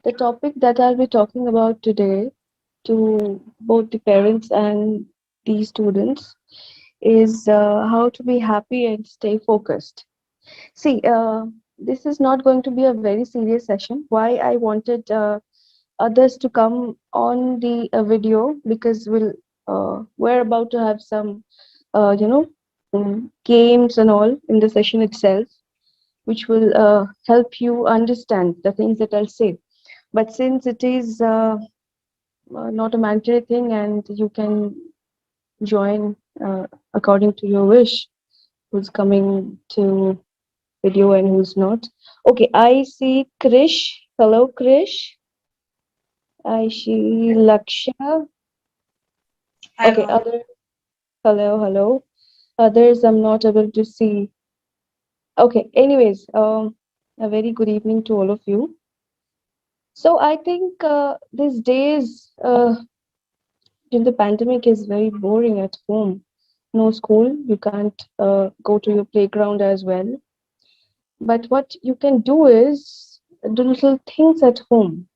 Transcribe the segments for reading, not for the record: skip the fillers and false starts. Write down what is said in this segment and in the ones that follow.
The topic that I'll be talking about today to both the parents and the students is how to be happy and stay focused. See, this is not going to be a very serious session. Why I wanted others to come on the video because we're about to have some, uh, you know, games and all in the session itself, which will help you understand the things that I'll say. But since it is not a mandatory thing and you can join according to your wish, who's coming to video and who's not. Okay, I see Krish. Hello, Krish. I see Laksha. Okay, Hello. other. Hello, hello. Others I'm not able to see. Okay, anyways, a very good evening to all of you. So I think these days during the pandemic is very boring at home. No school, you can't go to your playground as well. But what you can do is do little things at home.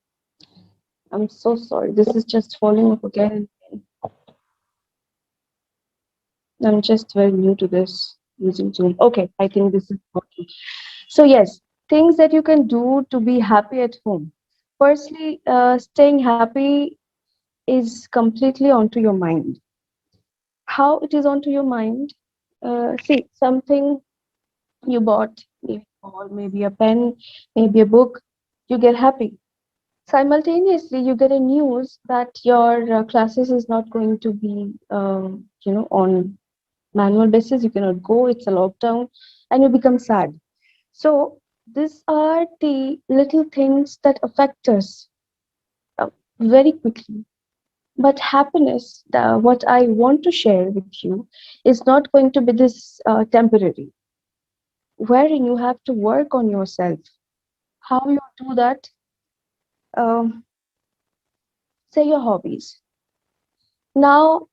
I'm so sorry. This is just falling off again. I'm just very new to this using Zoom. Okay, I think this is working. So yes, things that you can do to be happy at home. Firstly, staying happy is completely onto your mind. How it is onto your mind? See, something you bought, maybe a ball, maybe a pen, maybe a book, you get happy. Simultaneously, you get a news that your classes is not going to be, on manual basis. You cannot go. It's a lockdown, and you become sad. So these are the little things that affect us uh, very quickly. But happiness, what I want to share with you, is not going to be this temporary, wherein you have to work on yourself. How you do that? Um, say your hobbies. Now,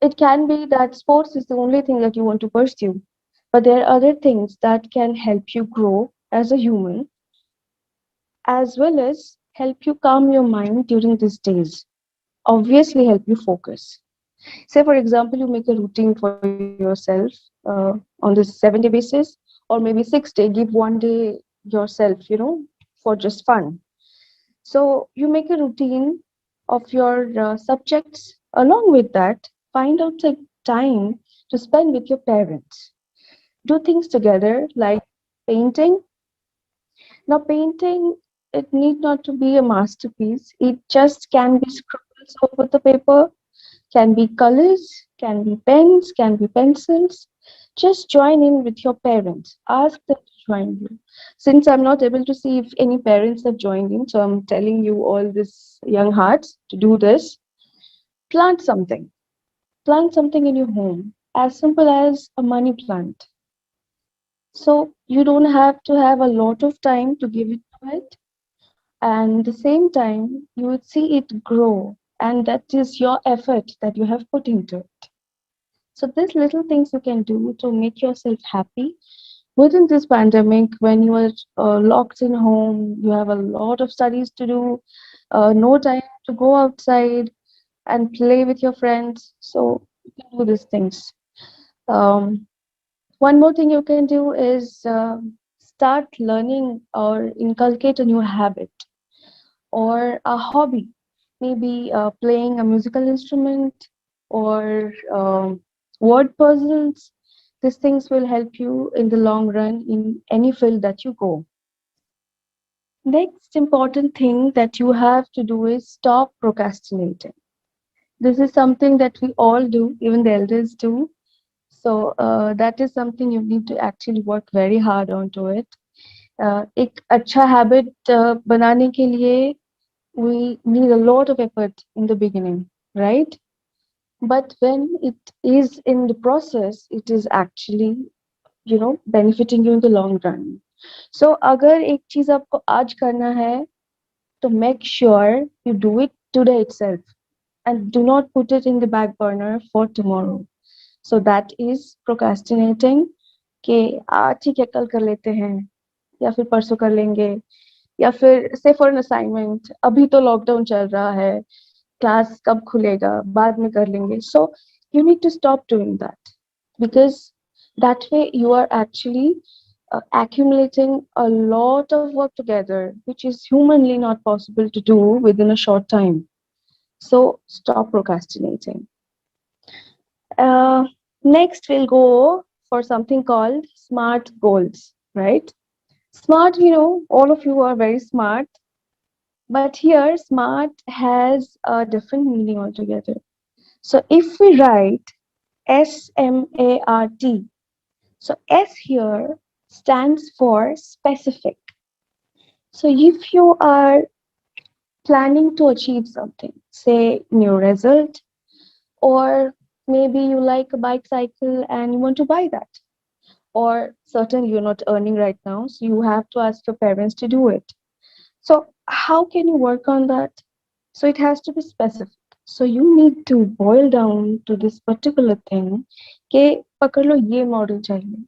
it can be that sports is the only thing that you want to pursue, but there are other things that can help you grow as a human, as well as help you calm your mind during these days. Obviously, help you focus. Say, for example, you make a routine for yourself on this 7-day basis, or maybe 6-day, give one day yourself, for just fun. So, you make a routine of your subjects. Along with that, find out the time to spend with your parents. Do things together like painting. Now, painting, it need not to be a masterpiece. It just can be scribbles over the paper, can be colors, can be pens, can be pencils. Just join in with your parents. Ask them to join you. Since I'm not able to see if any parents have joined in, so I'm telling you all these young hearts to do this. Plant something. Plant something in your home, as simple as a money plant. So you don't have to have a lot of time to give it to it, and the same time you would see it grow, and that is your effort that you have put into it. So these little things you can do to make yourself happy within this pandemic when you are locked in home, you have a lot of studies to do, no time to go outside and play with your friends. So you can do these things. Um, One more thing you can do is start learning or inculcate a new habit or a hobby, maybe playing a musical instrument or word puzzles. These things will help you in the long run in any field that you go. Next important thing that you have to do is stop procrastinating. This is something that we all do, even the elders do. So that is something you need to actually work very hard onto it. एक अच्छा habit बनाने के लिए we need a lot of effort in the beginning, right? But when it is in the process, it is actually, benefiting you in the long run. So अगर एक चीज आपको आज करना है, तो make sure you do it today itself and do not put it in the back burner for tomorrow. So that is procrastinating कि ठीक है कल कर लेते हैं या फिर परसों कर लेंगे या फिर से फॉर एन असाइनमेंट अभी तो लॉकडाउन चल रहा है, क्लास कब खुलेगा, बाद में कर लेंगे. So you need to stop doing that, because that way you are actually accumulating a lot of work together, which is humanly not possible to do within a short time. So stop procrastinating. uh, Next we'll go for something called smart goals, right? Smart, all of you are very smart, but here smart has a different meaning altogether. So if we write SMART, so S here stands for specific. So if you are planning to achieve something, say new result, or maybe you like a bike cycle and you want to buy that, or certainly you're not earning right now, so you have to ask your parents to do it. So how can you work on that? So it has to be specific. So you need to boil down to this particular thing कि पकड़ लो ये model चाहिए,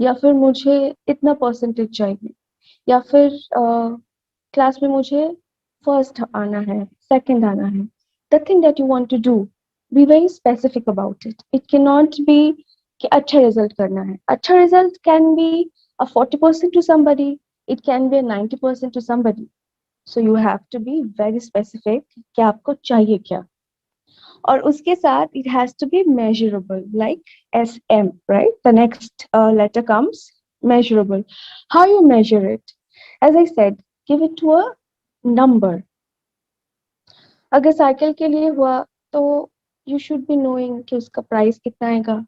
या फिर मुझे इतना percentage चाहिए, या फिर क्लास में मुझे फर्स्ट आना है, सेकंड आना है. The thing that you want to do, be very specific about it. It can not be कि अच्छा रिजल्ट करना है. अच्छा result can be a 40% to somebody, it can be a 90% to somebody. So you have to be very specific कि आपको चाहिए क्या. और उसके साथ it has to be measurable, like SM, right? The next letter comes measurable. How you measure it? As I said, give it to a number. अगर cycle के लिए हुआ तो you should be knowing कि उसका प्राइस कितना आएगा.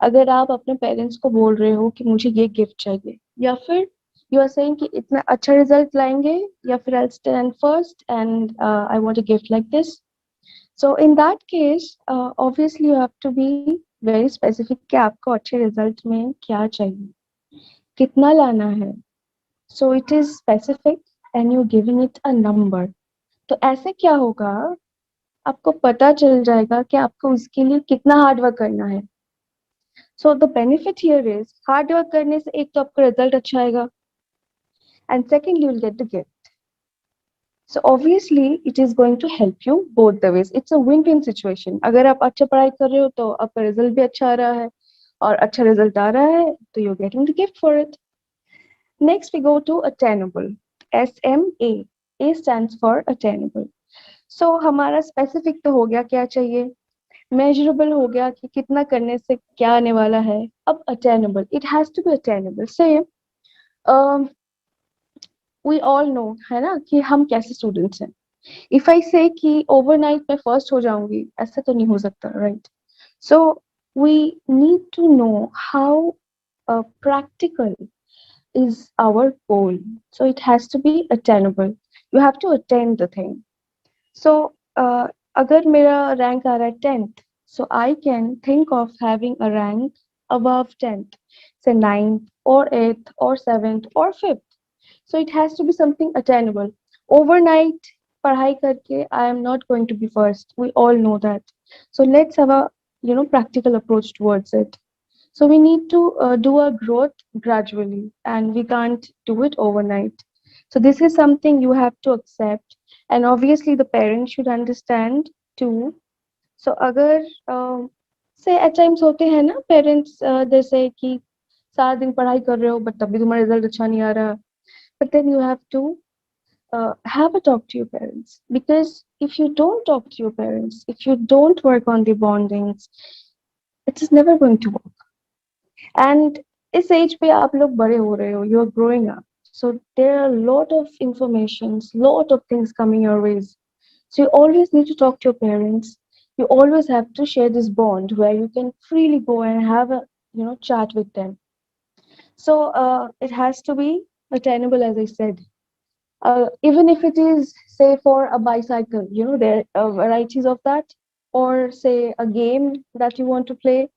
अगर आप अपने पेरेंट्स को बोल रहे हो कि मुझे ये गिफ्ट चाहिए, या फिर यू आर सेइंग कि इतना अच्छा रिजल्ट लाएंगे, या फिर I stand first and I want a gift like this. So in that case obviously you have to be very specific कि आपको अच्छे रिजल्ट में क्या चाहिए, कितना लाना है. So it is specific and you giving it a number. तो ऐसे क्या होगा, आपको पता चल जाएगा कि आपको उसके लिए कितना हार्ड वर्क करना है. So the benefit here is hard work करने से एक तो आपका रिजल्ट अच्छा आएगा, and second you will get the gift. So obviously it is going to help you both the ways. It's a win win situation. अगर आप अच्छा पढ़ाई कर रहे हो तो आपका रिजल्ट भी अच्छा आ रहा है, और अच्छा रिजल्ट आ रहा है तो you are getting the gift for it. Next we go to attainable. SMA. A stands for attainable. सो हमारा स्पेसिफिक तो हो गया क्या चाहिए, मेजरेबल हो गया कि कितना करने से क्या आने वाला है. अब attainable, it has to be attainable. Say we all know है ना कि हम कैसे स्टूडेंट्स हैं. इफ आई से कि ओवरनाइट मैं फर्स्ट हो जाऊंगी, ऐसा तो नहीं हो सकता, right? So we need to know how practical is our goal. So it has to be attainable. You have to attain the thing. So अगर मेरा रैंक आ रहा है 10th, so I can think of having a rank above 10th, say 9th or 8th or 7th or 5th. So it has to be something attainable. Overnight पढ़ाई करके I am not going to be first. We all know that. So let's have a practical approach towards it. So we need to do a growth gradually, and we can't do it overnight. So this is something you have to accept, and obviously the parents should understand too. So अगर से at times होते हैं ना parents जैसे कि सारा दिन पढ़ाई कर रहे हो but तब भी तुम्हारा रिजल्ट अच्छा नहीं आ रहा, but then you have to have a talk to your parents, because if you don't talk to your parents, if you don't work on the bondings, it is never going to work. And इस as पे आप लोग बड़े हो रहे हो, you are growing up, so there are a lot of informations, lot of things coming your ways. So you always need to talk to your parents. You always have to share this bond where you can freely go and have a chat with them. So it has to be attainable, as I said. Even if it is, say, for a bicycle, there are varieties of that, or say a game that you want to play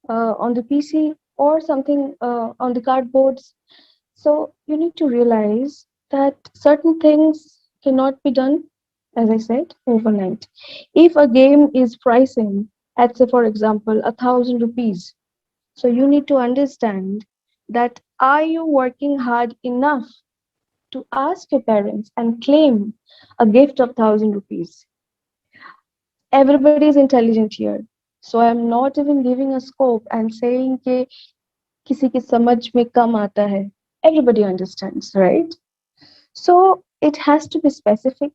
on the PC, or something on the cardboards. So you need to realize that certain things cannot be done, as I said, overnight. If a game is pricing at, say, for example, 1,000 rupees, so you need to understand that are you working hard enough to ask your parents and claim a gift of 1,000 rupees. Everybody is intelligent here. So I'm not even giving a scope and saying कि किसी की समझ में कम आता है. Everybody understands, right? So it has to be specific.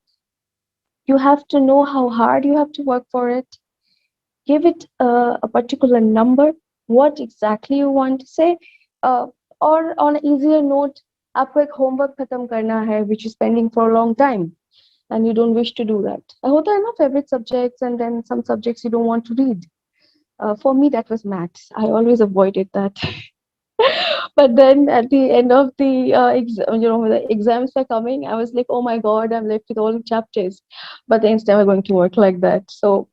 You have to know how hard you have to work for it. Give it a particular number, what exactly you want to say, uh, or on an easier note, आपको एक homework खत्म करना है which is pending for a long time and you don't wish to do that. होता है ना favorite subjects and then some subjects you don't want to read. For me, that was maths. I always avoided that. But then at the end of the the exams are coming, I was like, oh my God, I'm left with all the chapters. But then it's never going to work like that. So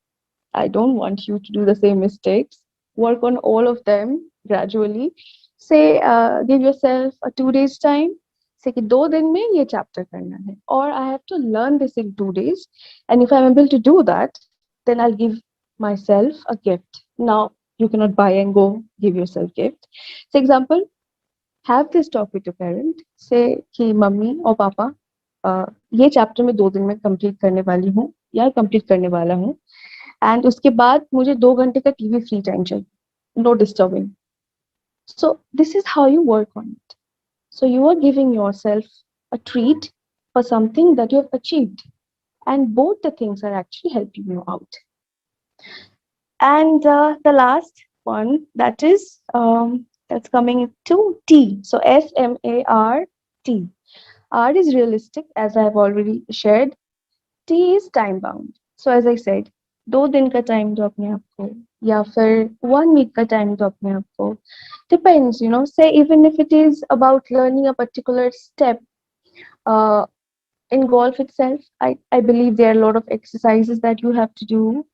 I don't want you to do the same mistakes. Work on all of them gradually. Say, give yourself a 2 days time. Say कि 2 दिन में ये chapter करना है. Or I have to learn this in 2 days. And if I'm able to do that, then I'll give myself a gift. Now, you cannot buy and go give yourself gift. For example, have this talk with your parent. Say कि mummy और पापा ये chapter में 2 दिन में complete करने वाली हूँ या कंप्लीट करने वाला हूँ एंड उसके बाद मुझे 2 घंटे का टीवी फ्री टाइम चाहिए no disturbing so this is how you work on it so you are giving yourself a treat for something that you have achieved and both the things are actually helping you out. And the last one that is that's coming to T. So SMART. R is realistic, as I have already shared. T is time bound. So as I said, 2 दिन का time दो अपने आप को या फिर 1 week का time दो अपने आप को. Depends, say even if it is about learning a particular step uh, in golf itself, I believe there are a lot of exercises that you have to do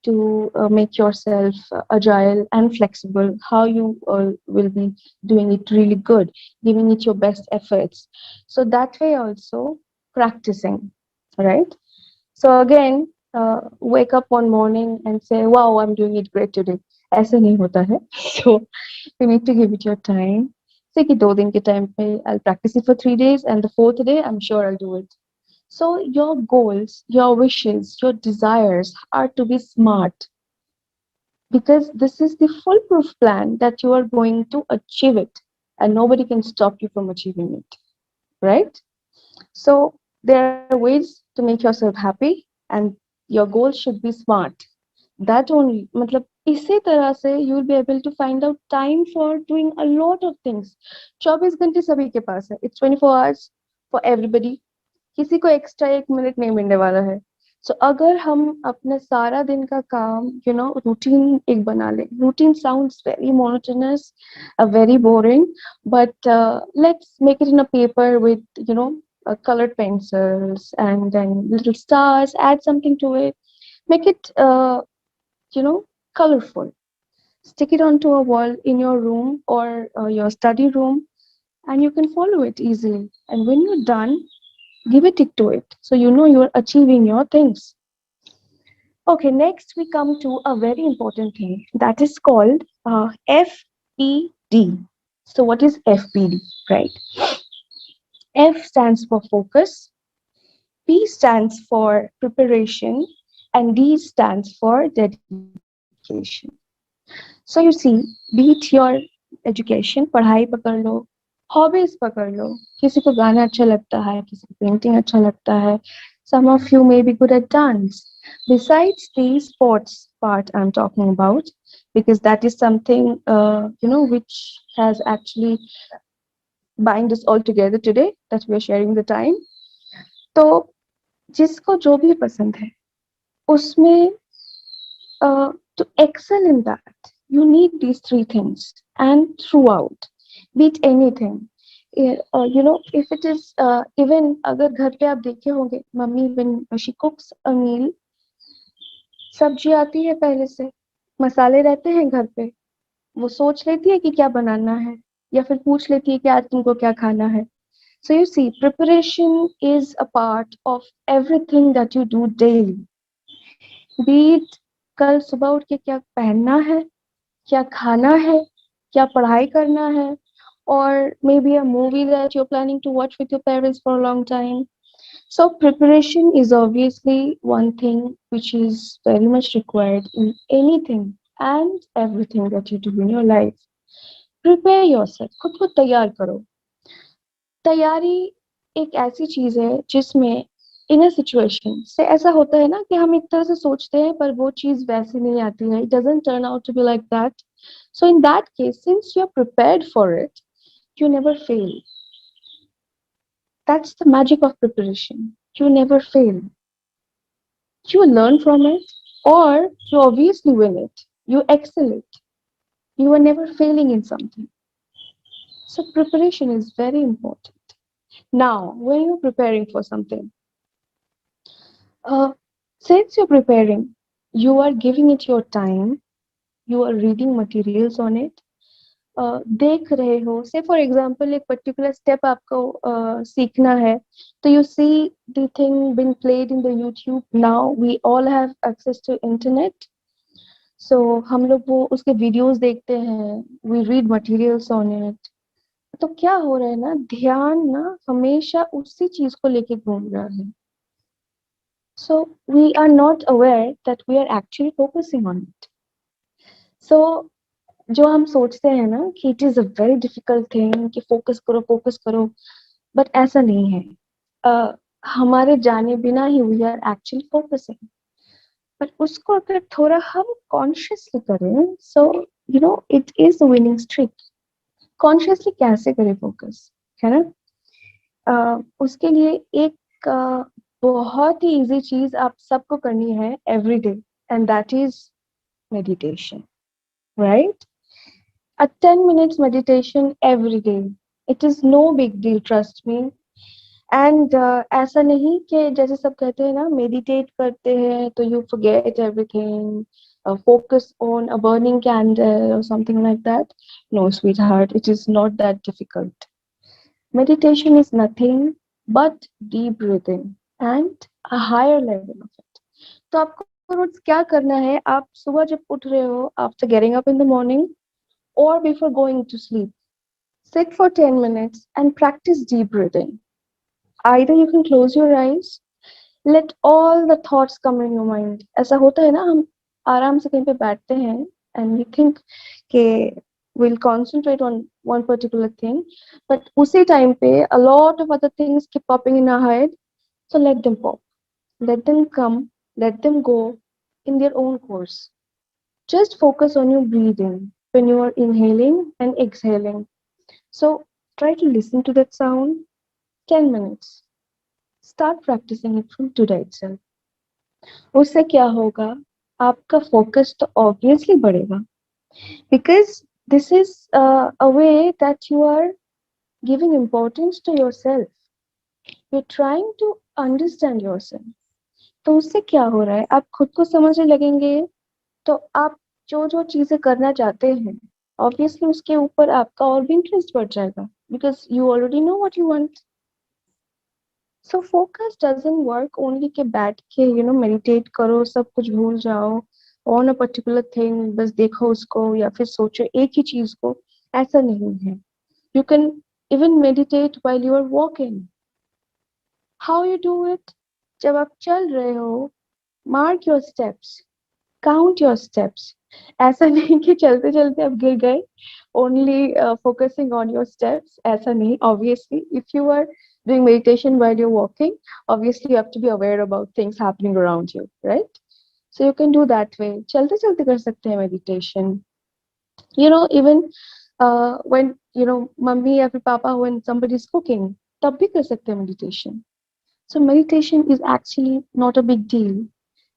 to make yourself agile and flexible, how you will be doing it really good, giving it your best efforts. So that way also practicing, right? So again, wake up one morning and say, wow, I'm doing it great today. ऐसे नहीं होता है. So you need to give it your time. Say कि 2 दिन के time पे I'll practice it for 3 days and the 4th day I'm sure I'll do it. So your goals, your wishes, your desires are to be smart because this is the foolproof plan that you are going to achieve it and nobody can stop you from achieving it, right? So there are ways to make yourself happy and your goals should be smart. That only, मतलब इसी तरह से you will be able to find out time for doing a lot of things. 24 घंटे सभी के पास है. It's 24 hours for everybody. किसी को एक्स्ट्रा 1 मिनट नहीं मिलने वाला है. So अगर हम अपने सारा दिन का काम रूटीन एक बना लें. Routine sounds very monotonous, very boring, but let's make it in a paper with colored pencils and then little stars. Add something to it. Make it colorful. Stick it onto a wall in your room or your study room, and you can follow it easily. And when you're done, give a tick to it so you know you're achieving your things. Okay, next we come to a very important thing that is called FPD. So what is FPD, right? F stands for focus, P stands for preparation, and D stands for dedication. So you see, be it your education, पढ़ाई पकड़ लो, hobbies पकड़ लो, किसी को गाना अच्छा लगता है, किसी को painting अच्छा लगता है, some of you may be good at dance. Besides the sports part I'm talking about, because that is something which has actually bind us all together today that we are sharing the time. तो जिसको जो भी पसंद है उसमें to excel in that you need these 3 things and throughout be it anything. If it is even अगर घर पे आप देखे होंगे mummy when she cooks a meal सब्जी आती है पहले से मसाले रहते हैं घर पे वो सोच लेती है कि क्या बनाना है या फिर पूछ लेती है कि आज तुमको क्या खाना है. So you see, preparation is a part of everything that you do daily. Be it कल सुबह उठ के क्या पहनना है, क्या खाना है, क्या पढ़ाई करना है, or maybe a movie that you're planning to watch with your parents for a long time. So, preparation is obviously one thing which is very much required in anything and everything that you do in your life. Prepare yourself, खुद को तैयार करो. तैयारी एक ऐसी चीज है जिसमें इन अ सिचुएशन से ऐसा होता है ना कि हम एक तरह से सोचते हैं पर वो चीज वैसे नहीं आती है. It doesn't turn out to be like that. So in that case, since you're prepared for it, you never fail. That's the magic of preparation. You never fail. You learn from it, or you obviously win it. You excel it. You are never failing in something. So preparation is very important. Now, when you're preparing for something, uh, since you're preparing, you are giving it your time, you are reading materials on it, देख रहे हो. Say for example एक particular step आपको सीखना है, तो you see the thing being played in the YouTube. Now we all have access to internet. So हम लोग वो उसके वीडियोस देखते हैं, we read materials on it. तो क्या हो रहा है ना, ध्यान ना हमेशा उसी चीज को लेके घूम रहा है. So we are not aware that we are actually focusing on it. So जो हम सोचते हैं ना कि it is a very difficult thing कि फोकस करो, बट ऐसा नहीं है. अ, हमारे जाने बिना ही we are actually focusing. But उसको अगर थोड़ा हम कॉन्शियसली करें, so you know it is winning streak. Consciously कैसे करें फोकस, है ना. उसके लिए एक बहुत ही इजी चीज आप सबको करनी है every day, and that is meditation, right. A 10 minutes meditation every day. It is no big deal, trust me. And ऐसा नहीं कि जैसे सब कहते हैं ना, मेडिटेट करते हैं तो you forget everything, focus on a burning candle or something like that. No, sweetheart, it is not that difficult. Meditation is nothing but deep breathing and a higher level of it. तो आपको रोज क्या करना है, आप सुबह जब उठ रहे हो, after getting up in the morning or before going to sleep, sit for 10 minutes and practice deep breathing. Either you can close your eyes, let all the thoughts come in your mind. ऐसा होता है ना, हम आराम से कहीं पे बैठते हैं and we think कि we'll concentrate on one particular thing, but उसी time पे a lot of other things keep popping in our head. So let them pop, let them come, let them go in their own course. Just focus on your breathing when you are inhaling and exhaling. So try to listen to that sound. 10 minutes. Start practicing it from today itself. उससे क्या होगा, आपका focus तो obviously बढ़ेगा, because this is a way that you are giving importance to yourself. You are trying to understand yourself. तो उससे क्या हो रहा है, आप खुद को समझने लगेंगे. तो आप जो जो चीजें करना चाहते हैं, ऑब्वियसली उसके ऊपर आपका और भी इंटरेस्ट बढ़ जाएगा, because you already know what you want. So focus doesn't work only के बैठ के मेडिटेट करो, सब कुछ भूल जाओ ऑन अ पर्टिकुलर थिंग, बस देखो उसको या फिर सोचो एक ही चीज को. ऐसा नहीं है. You can even meditate while you are walking. How you do it, जब आप चल रहे हो, mark your steps, count your steps. ऐसा नहीं कि चलते चलते आप गिर गए, only focusing on your steps. ऐसा नहीं. Obviously if you are doing meditation while you're walking, obviously you have to be aware about things happening around you, right? So you can do that way. चलते चलते कर सकते हैं meditation. Even when mummy या फिर पापा, when somebody is cooking, तब भी कर सकते हैं meditation. So meditation is actually not a big deal.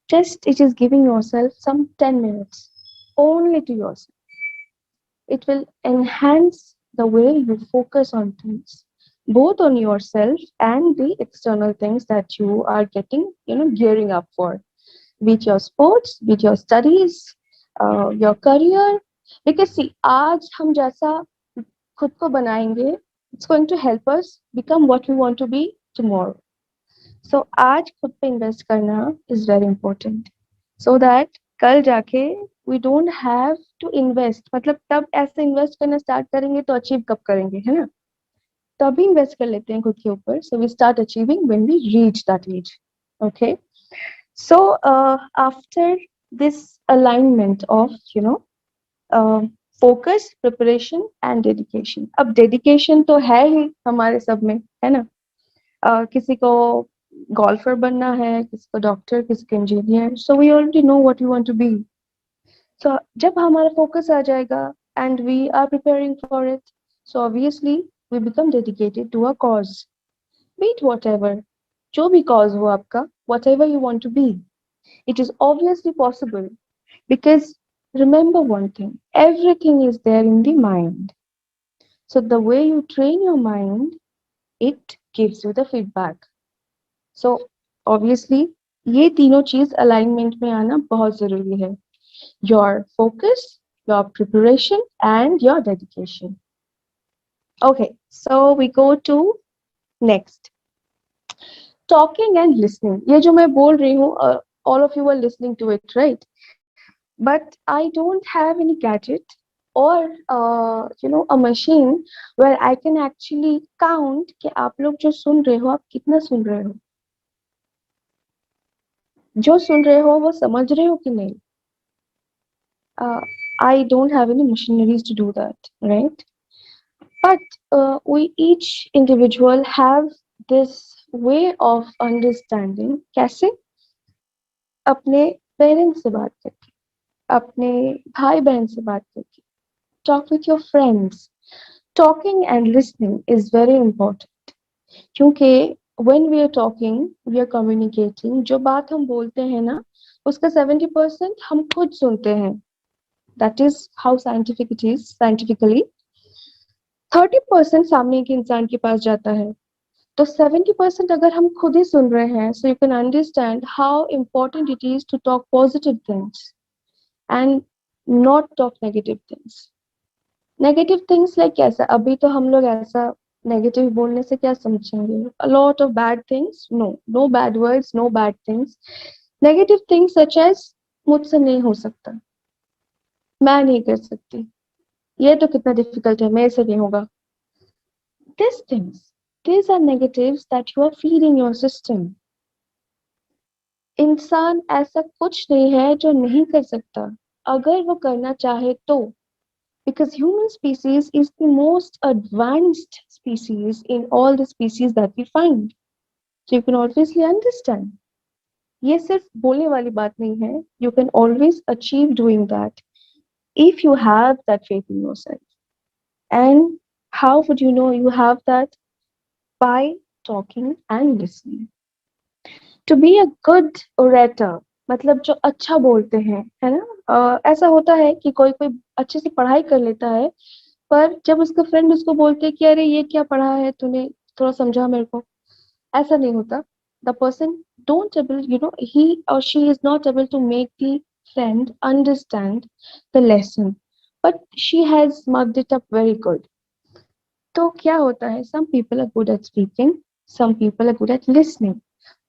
Just it is giving yourself some 10 minutes only to yourself. It will enhance the way you focus on things, both on yourself and the external things that you are getting, gearing up for, be it your sports, be it your studies, your career. Because see, आज हम जैसा खुद को बनाएंगे, it's going to help us become what we want to be tomorrow. So आज खुद पे invest करना is very important, so that कल जाके we don't have to invest, मतलब तब ऐसे इन्वेस्ट करना स्टार्ट करेंगे तो अचीव कब करेंगे, है ना? तभी इन्वेस्ट कर लेते हैं खुद के ऊपर, so we start achieving when we reach that age. Okay. So after this alignment of, focus, preparation and dedication. अब dedication तो है ही हमारे सब में, है ना? किसी को golfer बनना है, किसी को डॉक्टर, किसी को engineer. So we already know what we want to be. So जब हमारा focus आ जाएगा and we are preparing for it, so obviously we become dedicated to a cause. Be it whatever, जो भी cause हो आपका, whatever you want to be. It is obviously possible because remember one thing, everything is there in the mind. So the way you train your mind, it gives you the feedback. So obviously ये तीनों चीज alignment में आना बहुत जरूरी है. Your focus, your preparation and your dedication. Okay, so we go to next. Talking and listening. ये जो मैं बोल रही हूँ, all of you are listening to it, right? But I don't have any gadget or a machine where I can actually count कि आप लोग जो सुन रहे हो आप कितना सुन रहे हो, जो सुन रहे हो वो समझ रहे हो कि नहीं. uh, I don't have any machineries to do that, right? But we each individual have this way of understanding. कैसे? अपने पेरेंट्स से बात करके, अपने भाई बहन से बात करके, talk with your friends. Talking and listening is very important क्योंकि when we are talking, we are communicating. जो बात हम बोलते हैं ना, उसका 70% हम खुद सुनते हैं. That is how scientific it is. Scientifically 30% सामने के इंसान के पास जाता है. तो 70% अगर हम खुद ही सुन रहे हैं, so you can understand how important it is to talk positive things and not talk negative things. Negative things like कैसा? अभी तो हम लोग ऐसा नेगेटिव बोलने से क्या समझेंगे? A lot of bad things. No, no bad words, no bad things. Negative things such as मुझसे नहीं हो सकता, मैं नहीं कर सकती, ये तो कितना डिफिकल्ट है, मेरे से नहीं होगा. This things, these are negatives that you are feeding your system. इंसान ऐसा कुछ नहीं है जो नहीं कर सकता अगर वो करना चाहे तो. Because human species is the most advanced species in all the species that we find. So you can obviously understand. ये सिर्फ बोलने वाली बात नहीं है. You can always achieve doing that if you have that faith in yourself. And how would you know you have that? By talking and listening. To be a good orator, मतलब जो अच्छा बोलते हैं, है ना? ऐसा होता है कि कोई कोई अच्छे से पढ़ाई कर लेता है, पर जब उसका फ्रेंड उसको बोलते हैं कि अरे ये क्या पढ़ा है तूने, थोड़ा समझा मेरे को, ऐसा नहीं होता. The person don't able, he और she is not able to make the friend understand the lesson, but she has mucked it up very good. तो क्या होता है, some people are good at speaking, some people are good at listening.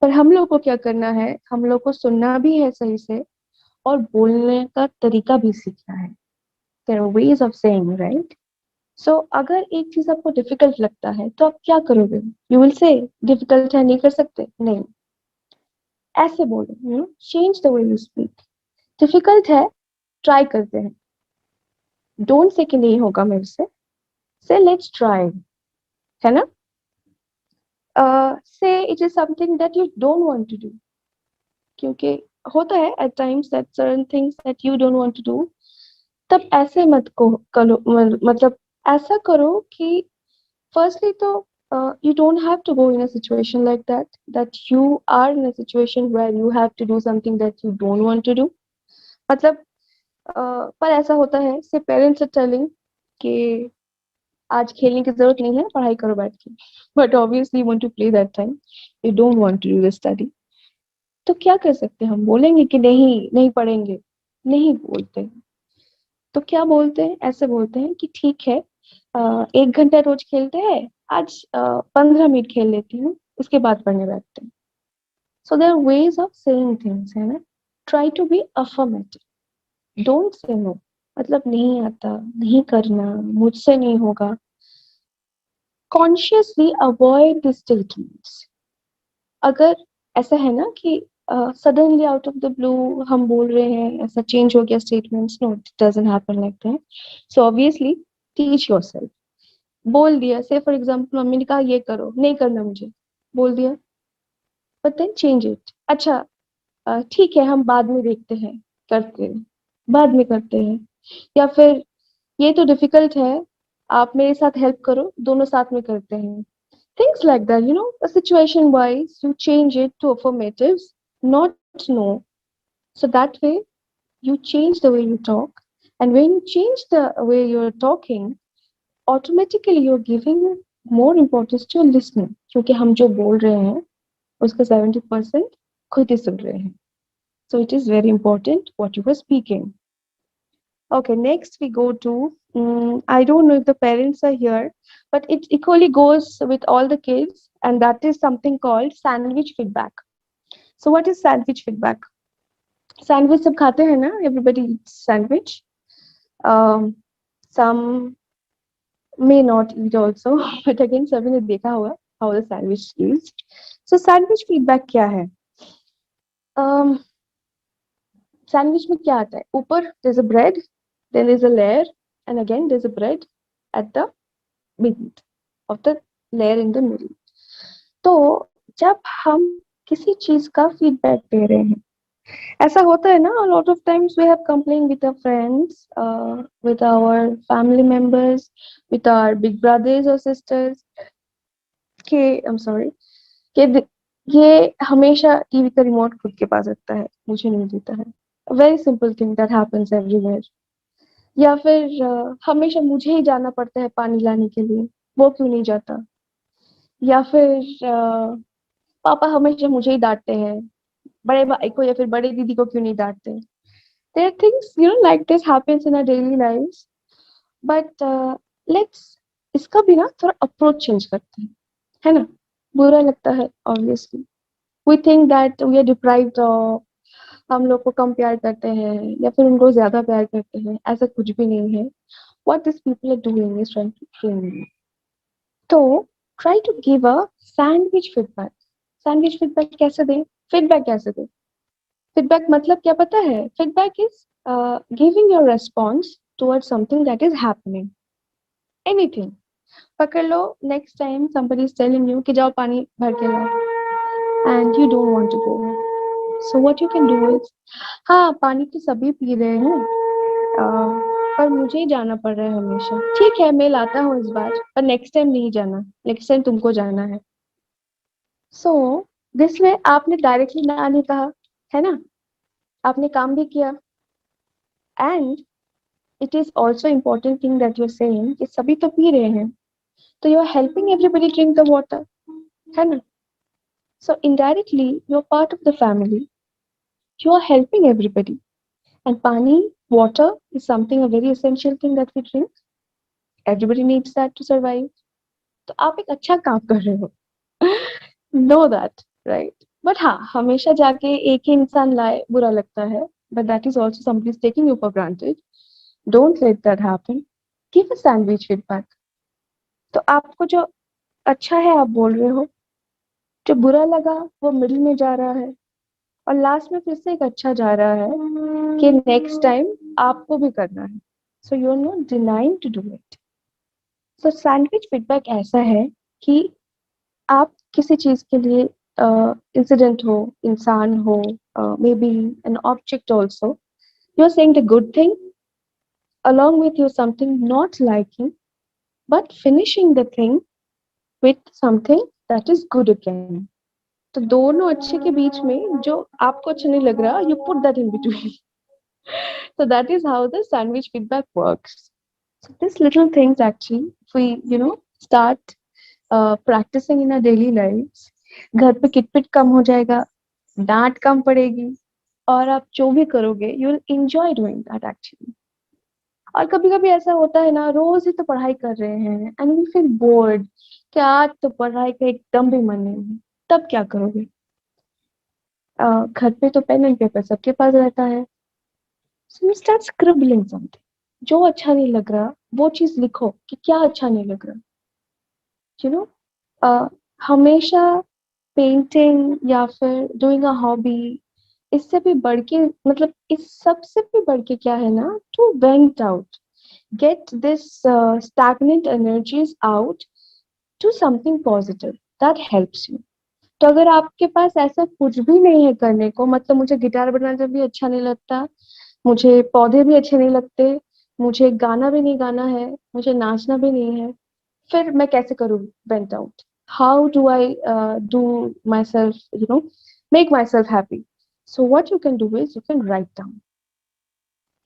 पर हम लोग को क्या करना है, हम लोग को सुनना भी है सही से और बोलने का तरीका भी सीखना है. There are ways of saying, right? So अगर एक चीज आपको डिफिकल्ट लगता है तो आप क्या करोगे? यू विल से डिफिकल्ट है, नहीं कर सकते, नहीं. ऐसे बोलो, change the way you speak. Difficult है, ट्राई करते हैं. डोंट से कि नहीं होगा मेरे से लेट्स ट्राई, है ना? Say it is something that you don't want to do, क्योंकि होता है at times that certain things that you don't want to do. तब ऐसे मत को करो, मतलब ऐसा करो कि firstly तो you don't have to go in a situation like that you are in a situation where you have to do something that you don't want to do. मतलब पर ऐसा होता है से पेरेंट्स आर टेलिंग कि आज खेलने की जरूरत नहीं है, पढ़ाई करो बैठ के, but obviously you want to play that time, you don't want to do the study. तो क्या कर सकते हैं? हम बोलेंगे कि नहीं नहीं पढ़ेंगे? नहीं बोलते. तो क्या बोलते हैं? ऐसे बोलते हैं कि ठीक है, 1 घंटा रोज खेलते हैं, आज 15 मिनट खेल लेती हूँ, उसके बाद पढ़ने बैठते हैं. So there are ways of saying things, है ना? Try to be affirmative. Don't say no, मतलब नहीं आता, नहीं करना, मुझसे नहीं होगा। Consciously avoid the statements. अगर ऐसा है ना कि suddenly out of the blue हम बोल रहे हैं, ऐसा चेंज हो गया statements, no it doesn't happen like that. So obviously teach yourself. बोल दिया, से फॉर एग्जांपल मम्मी ने कहा ये करो, नहीं करना मुझे, बोल दिया, बट देन चेंज इट। अच्छा, ठीक है हम बाद में देखते हैं, करते हैं, बाद में करते हैं। या फिर ये तो डिफिकल्ट है, आप मेरे साथ हेल्प करो, दोनों साथ में करते हैं। Things like that, situation wise, you change it to affirmatives, not no. So that way, you change the way you talk. And when you change the way you're talking, automatically you're giving more importance to your listening. क्योंकि हम जो बोल रहे हैं उसका 70% खुद ही सुन रहे हैं. So it is very important what you were speaking. Okay, next we go to, I don't know if the parents are here, but it equally goes with all the kids, and that is something called sandwich feedback. So what is sandwich feedback? Sandwich सब खाते हैं ना? Everybody eats sandwich. Some may not eat also, but again सभी ने देखा होगा how the sandwich is. So sandwich feedback क्या है? Um, Sandwich में क्या आता है? ऊपर there's a bread, then there's a layer, and again there's a bread at the middle of the layer in the middle. तो जब हम किसी चीज का फीडबैक दे रहे हैं, ऐसा होता है ना, lot of times we have complain with our friends, with our family members, with our big brothers और सिस्टर्स के, आई एम सॉरी, कि ये हमेशा टीवी का रिमोट खुद के पास रखता है, मुझे नहीं देता है। Very simple thing that happens everywhere. या फिर हमेशा मुझे ही जाना पड़ता है पानी लाने के लिए, वो क्यों नहीं जाता? या फिर पापा हमेशा मुझे ही डांटते हैं, बड़े भाई को या फिर बड़े दीदी को क्यों नहीं डांटते? There things like this happens in our daily lives, but let's इसका भी ना थोड़ा अप्रोच चेंज करते हैं, है ना? बुरा लगता है obviously, we think that we are deprived of, हम लोग को कम प्यार करते हैं या फिर उनको ज्यादा प्यार करते हैं, ऐसा कुछ भी नहीं है। What this people are doing is trying to train you. तो try to give a sandwich feedback. Sandwich feedback कैसे दें? फीडबैक कैसे दें? फीडबैक मतलब क्या पता है? Feedback is giving your response towards something that is happening, anything. पकड़ लो, next time somebody is telling you कि जाओ पानी भर के लाओ, and you don't want to go, so what you can do is, हाँ पानी तो सभी पी रहे हैं, पर मुझे ही जाना पड़ रहा है हमेशा। ठीक है मैं लाता हूँ इस बार, पर नेक्स्ट टाइम नहीं जाना, नेक्स्ट टाइम तुमको जाना है। सो दिस वे आपने डायरेक्टली ना नहीं कहा, है ना? आपने काम भी किया, and it is also important thing that you are saying कि सभी तो पी रहे हैं, तो you are helping everybody drink the water, है ना? So indirectly you are part of the family, you are helping everybody, and pani, water is something a very essential thing that we drink. Everybody needs that to survive. तो आप एक अच्छा काम कर रहे हो, नो दैट, राइट? बट हाँ, हमेशा जाके एक ही इंसान लाए बुरा लगता है, but that is also somebody is taking you for granted. Don't let that happen. Give a sandwich feedback. तो आपको जो अच्छा है आप बोल रहे हो, जो बुरा लगा वो मिडिल में जा रहा है, और लास्ट में फिर से एक अच्छा जा रहा है कि नेक्स्ट टाइम आपको भी करना है, so you are not denying to do it. So sandwich feedback ऐसा है कि आप किसी चीज के लिए, इंसिडेंट हो, इंसान हो, maybe an object also, you are saying the good thing along with you something not liking, but finishing the thing with something that is good again. तो दोनों अच्छे के बीच में जो आपको अच्छा नहीं लग रहा, you put that in between. So that is how the sandwich feedback works. So these little things actually, if we start practicing in our daily lives, घर पे किटपिट कम हो जाएगा, डांट कम पड़ेगी, और आप जो भी करोगे you will enjoy doing that actually. और कभी कभी ऐसा होता है ना, रोज ही तो पढ़ाई कर रहे हैं एंड वी फील बोर्ड, कि आज तो पढ़ाई का एकदम भी मन नहीं है, तब क्या करोगे? घर पे तो पेन एंड पेपर सबके पास रहता है, So you start scribbling something. जो अच्छा नहीं लग रहा, वो चीज लिखो कि क्या अच्छा नहीं लग रहा. You know, uh, हमेशा पेंटिंग या फिर डूइंग अ हॉबी, इससे भी बढ़ के, मतलब इस सबसे भी बढ़ के क्या है ना, to vent out, get this stagnant energies out to something positive that helps you. तो अगर आपके पास ऐसा कुछ भी नहीं है करने को, मतलब मुझे गिटार बजाना भी अच्छा नहीं लगता, मुझे पौधे भी अच्छे नहीं लगते, मुझे गाना भी नहीं गाना है, मुझे नाचना भी नहीं है, फिर मैं कैसे करूँ went out? How do I do my self, make my self happy? So what you can do is you can write down.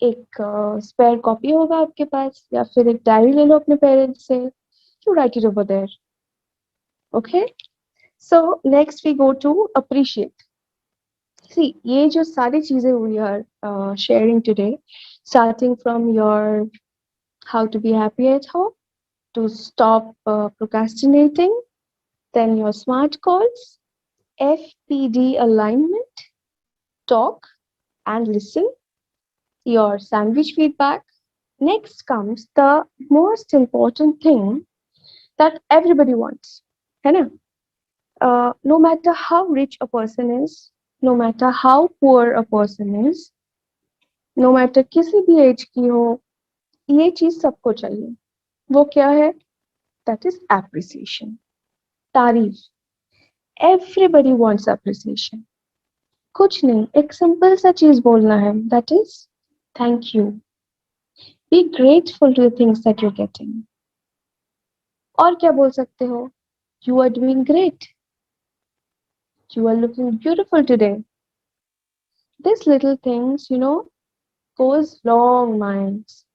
एक स्पेयर कॉपी होगा आपके पास, या फिर एक डायरी ले लो अपने पेरेंट्स से, you write it over there. Okay. So next we go to appreciate. See, ये जो सारी चीजें हुई are sharing today, starting from your how to be happy at home, to stop procrastinating, then your smart calls, FPD alignment, talk and listen, your sandwich feedback. Next comes the most important thing that everybody wants. है ना? No matter how rich a person is, no matter how poor a person is, no matter किसी भी as की हो, ये चीज सबको चाहिए. वो क्या है? That is appreciation. तारीफ. Everybody wants appreciation. कुछ नहीं, एक सिंपल सा चीज बोलना है, that is thank you. Be grateful to the things that you getting. और क्या बोल सकते हो? You are doing great, you are looking beautiful today. This little things goes long miles.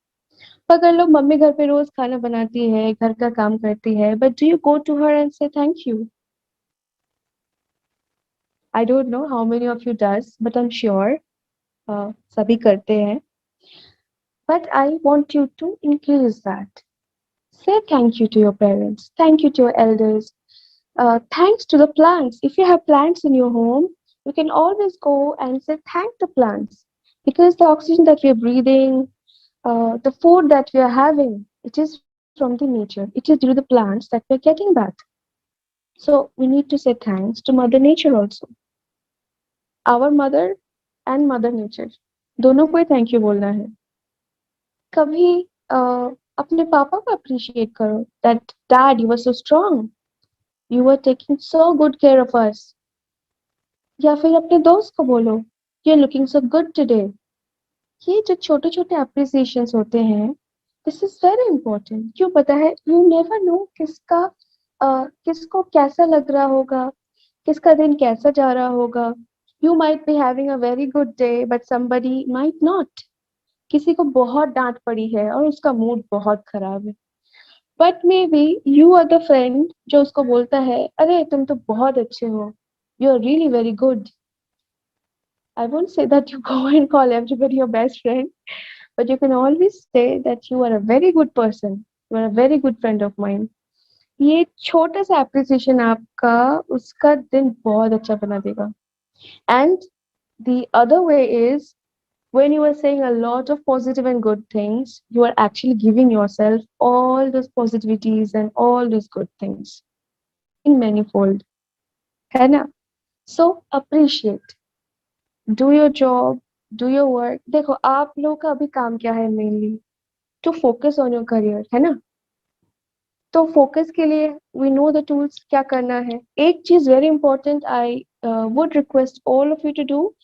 अगर लोग, मम्मी घर पे रोज खाना बनाती है, घर का काम करती है, but do you go to her and say thank you? I don't know how many of you does, but I am sure सभी करते हैं. But I want you to increase that. Say thank you to your parents, thank you to your elders, thanks to the plants. If you have plants in your home, you can always go and say thank the plants, because the oxygen that we are breathing, the food that we are having, it is from the nature. It is through the plants that we are getting that. So we need to say thanks to Mother Nature also, our mother and Mother Nature. दोनों को ही thank you बोलना है. कभी अपने पापा को appreciate करो, that dad you were so strong, you were taking so good care of us. या फिर अपने दोस्त को बोलो, you are looking so good today. ये जो छोटे छोटे अप्रिसिएशंस होते हैं, दिस इज वेरी इंपॉर्टेंट. क्यों? पता है, यू नेवर नो किसको कैसा लग रहा होगा, किसका दिन कैसा जा रहा होगा. You might be having a very good day, but somebody might not. किसी को बहुत डांट पड़ी है और उसका मूड बहुत खराब है, but maybe you are the friend जो उसको बोलता है, अरे तुम तो बहुत अच्छे हो, you are really very good. I won't say that you go and call everybody your best friend, but you can always say that you are a very good person. You are a very good friend of mine. ये छोटा सा appreciation आपका उसका दिन बहुत अच्छा बना देगा. And the other way is, when you are saying a lot of positive and good things, you are actually giving yourself all those positivities and all those good things in manifold. है ना? So appreciate. Do your job, do your work. देखो आप लोगों का अभी काम क्या है? Mainly to focus on your career, है ना? तो फोकस के लिए वी नो द टूल्स क्या करना है. एक चीज very important I would request all of you to do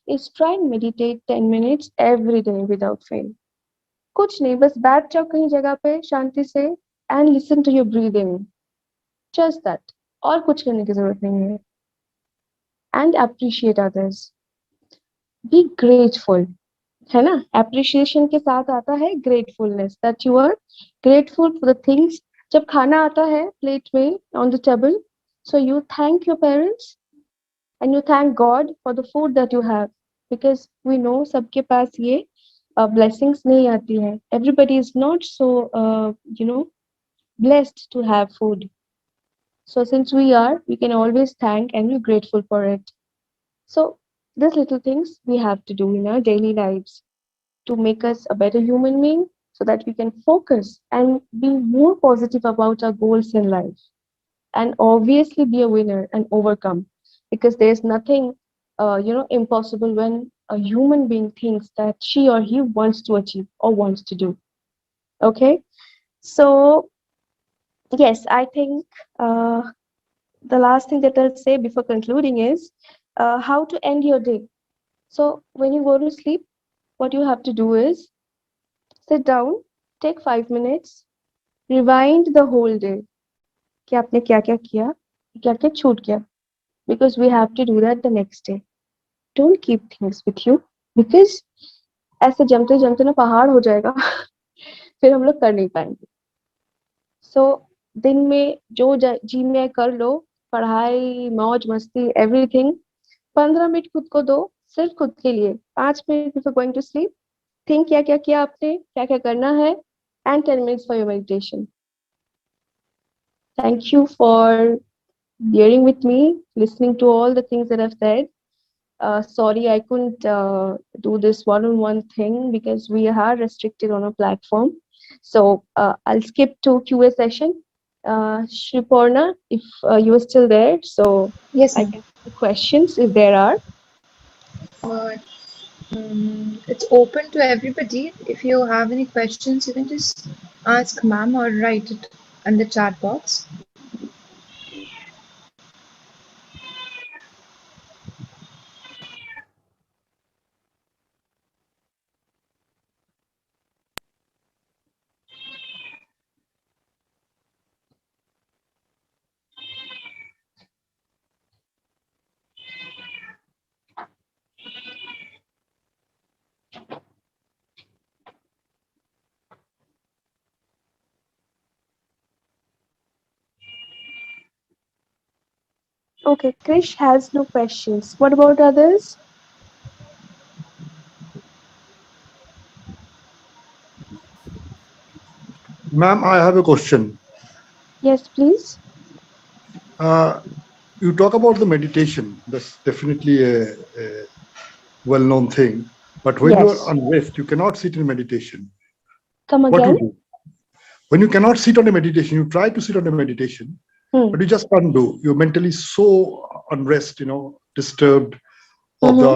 is try and meditate 10 minutes every day without fail. कुछ नहीं, बस बैठ जाओ कहीं जगह पे शांति से and listen to your breathing. Just that. और कुछ करने की जरूरत नहीं है. And appreciate others. Be grateful. है ना? एप्रिशिएशन के साथ आता है gratefulness, that you are grateful for the things. जब खाना आता है प्लेट में on the table, so you thank your parents and you thank God for the food that you have, because we know सबके पास ये blessings नहीं आती है. Everybody is not so you know blessed to have food. So since we are, we can always thank and be grateful for it. So these little things we have to do in our daily lives to make us a better human being so that we can focus and be more positive about our goals in life and obviously be a winner and overcome because there's nothing impossible when a human being thinks that she or he wants to achieve or wants to do. Okay, so yes, I think the last thing that I'll say before concluding is how to end your day. So when you go to sleep, what you have to do is sit down, take 5 minutes, rewind the whole day कि आपने क्या क्या किया, क्या क्या छूट गया, because we have to do that the next day. Don't keep things with you because ऐसे जमते जमते ना पहाड़ हो जाएगा फिर हम लोग कर नहीं पाएंगे. सो दिन में जो जी में कर लो, पढ़ाई मौज मस्ती एवरीथिंग, 15 मिनट खुद को दो, सिर्फ खुद के लिए. 5 minute before going to sleep think क्या क्या किया आपने, क्या क्या करना है, and 10 minutes for your meditation. Thank you for bearing with me, listening to all the things that I've said. Sorry, I couldn't do this one-on-one thing because we are restricted on a platform. So I'll skip to QA session. Shriporna, if you are still there, so Yes, I ma'am. can ask questions if there are. Uh, it's open to everybody. If you have any questions, you can just ask ma'am or write it in the chat box. Okay, Krish has no questions. What about others? Ma'am, I have a question. Yes, please. Uh, you talk about the meditation. That's definitely a well-known thing. But when you are Yes. unrest, you cannot sit in meditation. Come What you again. do? When you cannot sit on a meditation, you try to sit on a meditation, Hmm. but you just can't do. You're mentally so unrest, disturbed of Mm-hmm. the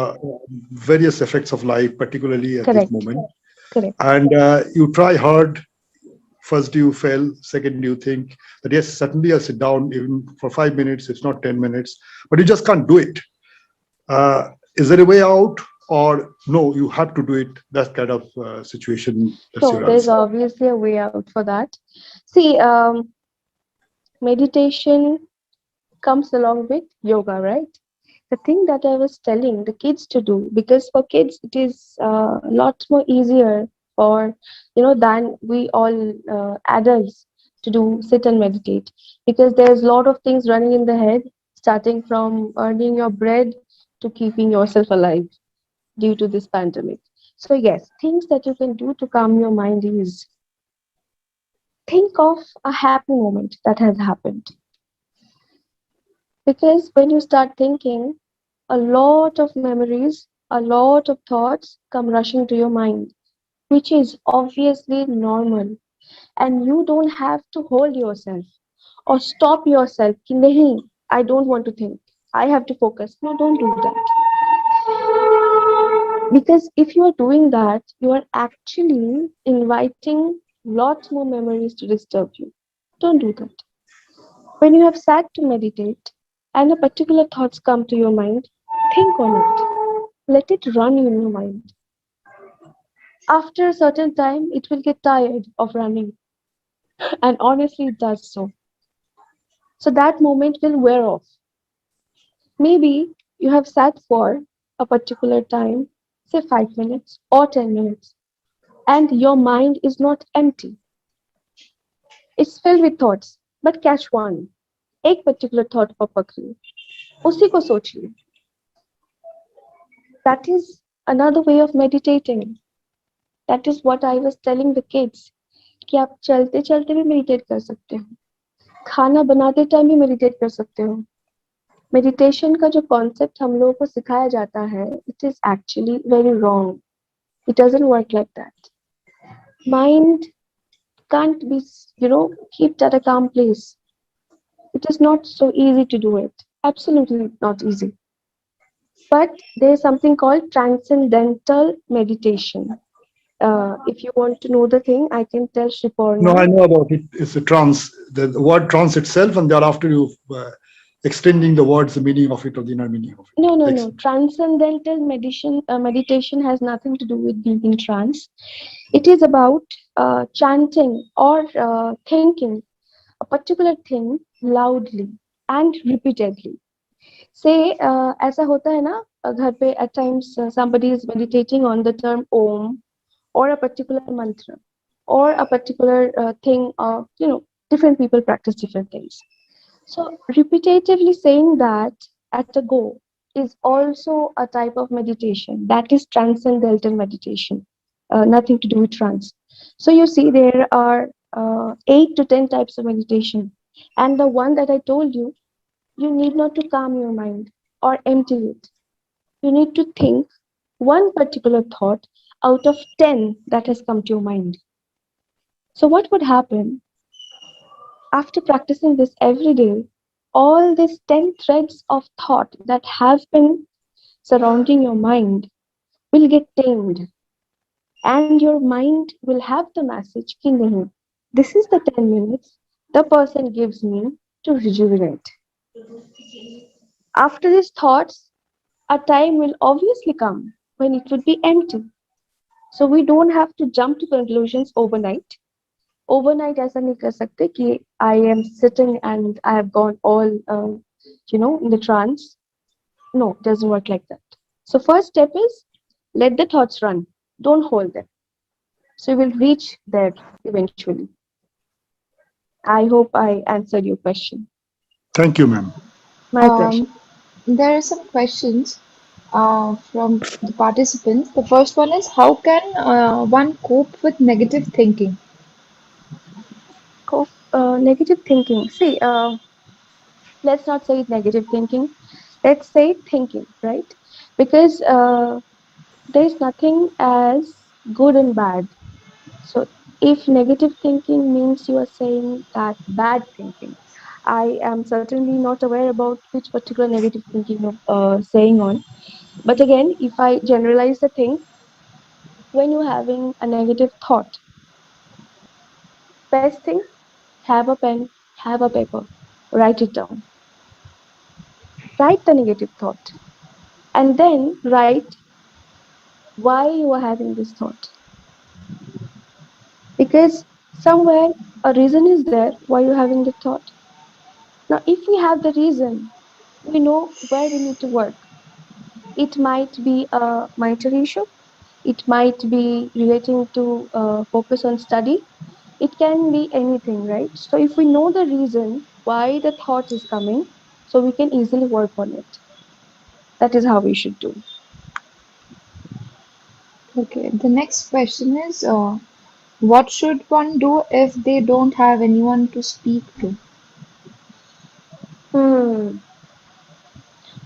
various effects of life, particularly at this Correct. moment. Correct. And you try hard. First you fail, second you think that yes, certainly I'll sit down even for 5 minutes, it's not 10 minutes, but you just can't do it. Is there a way out, or no, you have to do it? That kind of situation. That's So your there's answer. obviously a way out for that. See, meditation comes along with yoga, right? The thing that I was telling the kids to do, because for kids it is a lot more easier for than we all adults to do sit and meditate, because there's a lot of things running in the head, starting from earning your bread to keeping yourself alive due to this pandemic. So yes, things that you can do to calm your mind is think of a happy moment that has happened, because when you start thinking, a lot of memories, a lot of thoughts come rushing to your mind, which is obviously normal. And you don't have to hold yourself or stop yourself. Ki, nahi, I don't want to think. I have to focus. No, don't do that. Because if you are doing that, you are actually inviting lots more memories to disturb you. Don't do that. When you have sat to meditate and a particular thoughts come to your mind, think on it. Let it run in your mind. After a certain time, it will get tired of running, and honestly, it does so. So that moment will wear off. Maybe you have sat for a particular time, say 5 minutes or 10 minutes, and your mind is not empty. It's filled with thoughts. But catch one. एक particular thought को पकड़िए, उसी को सोचिए. That is another way of meditating. That is what I was telling the kids, कि आप चलते चलते भी मेडिटेट कर सकते हो, खाना बनाते टाइम भी मेडिटेट कर सकते हो. मेडिटेशन का जो कॉन्सेप्ट हम लोगों को सिखाया जाता है, it is actually very wrong. It doesn't work like that. Mind can't be, kept at a calm place. It is not so easy to do it. Absolutely not easy. But there is something called transcendental meditation. If you want to know the thing, I can tell No, I Shiporna. know about it. It's a trance, the word trance itself, and thereafter you extending the words, the meaning of it, or the inner meaning of No, no, it. no. Transcendental meditation has nothing to do with being in trance. It is about chanting or thinking a particular thing loudly and repeatedly. Say, ऐसा होता है ना घर पे at times somebody is meditating on the term Om or a particular mantra or a particular thing. Different people practice different things. So repetitively saying that at a go is also a type of meditation. That is transcendental meditation. Nothing to do with trance. So you see, there are 8 to 10 types of meditation, and the one that I told you, you need not to calm your mind or empty it. You need to think one particular thought out of 10 that has come to your mind. So what would happen after practicing this every day? All these 10 threads of thought that have been surrounding your mind will get tamed, and your mind will have the message ki nahi, this is the 10 minutes the person gives me to rejuvenate. After these thoughts, a time will obviously come when it would be empty. So we don't have to jump to conclusions overnight. Overnight ऐसा नहीं कर सकते कि I am sitting and I have gone all in the trance. No, it doesn't work like that. So first step is let the thoughts run. Don't hold them. So you will reach there eventually. I hope I answered your question. Thank you, ma'am. My pleasure. There are some questions from the participants. The first one is, how can one cope with negative thinking? Negative thinking. See, let's not say negative thinking. Let's say thinking, right? Because there's nothing as good and bad. So if negative thinking means you are saying that bad thinking, I am certainly not aware about which particular negative thinking you're saying on. But again, if I generalize the thing, when you're having a negative thought, best thing, have a pen, have a paper, write it down. Write the negative thought and then write why you are having this thought. Because somewhere a reason is there why you're having the thought. Now, if we have the reason, we know where we need to work. It might be a monetary issue, it might be relating to focus on study, it can be anything, right? So, if we know the reason why the thought is coming, so we can easily work on it. That is how we should do. Okay, the next question is, what should one do if they don't have anyone to speak to? Hmm.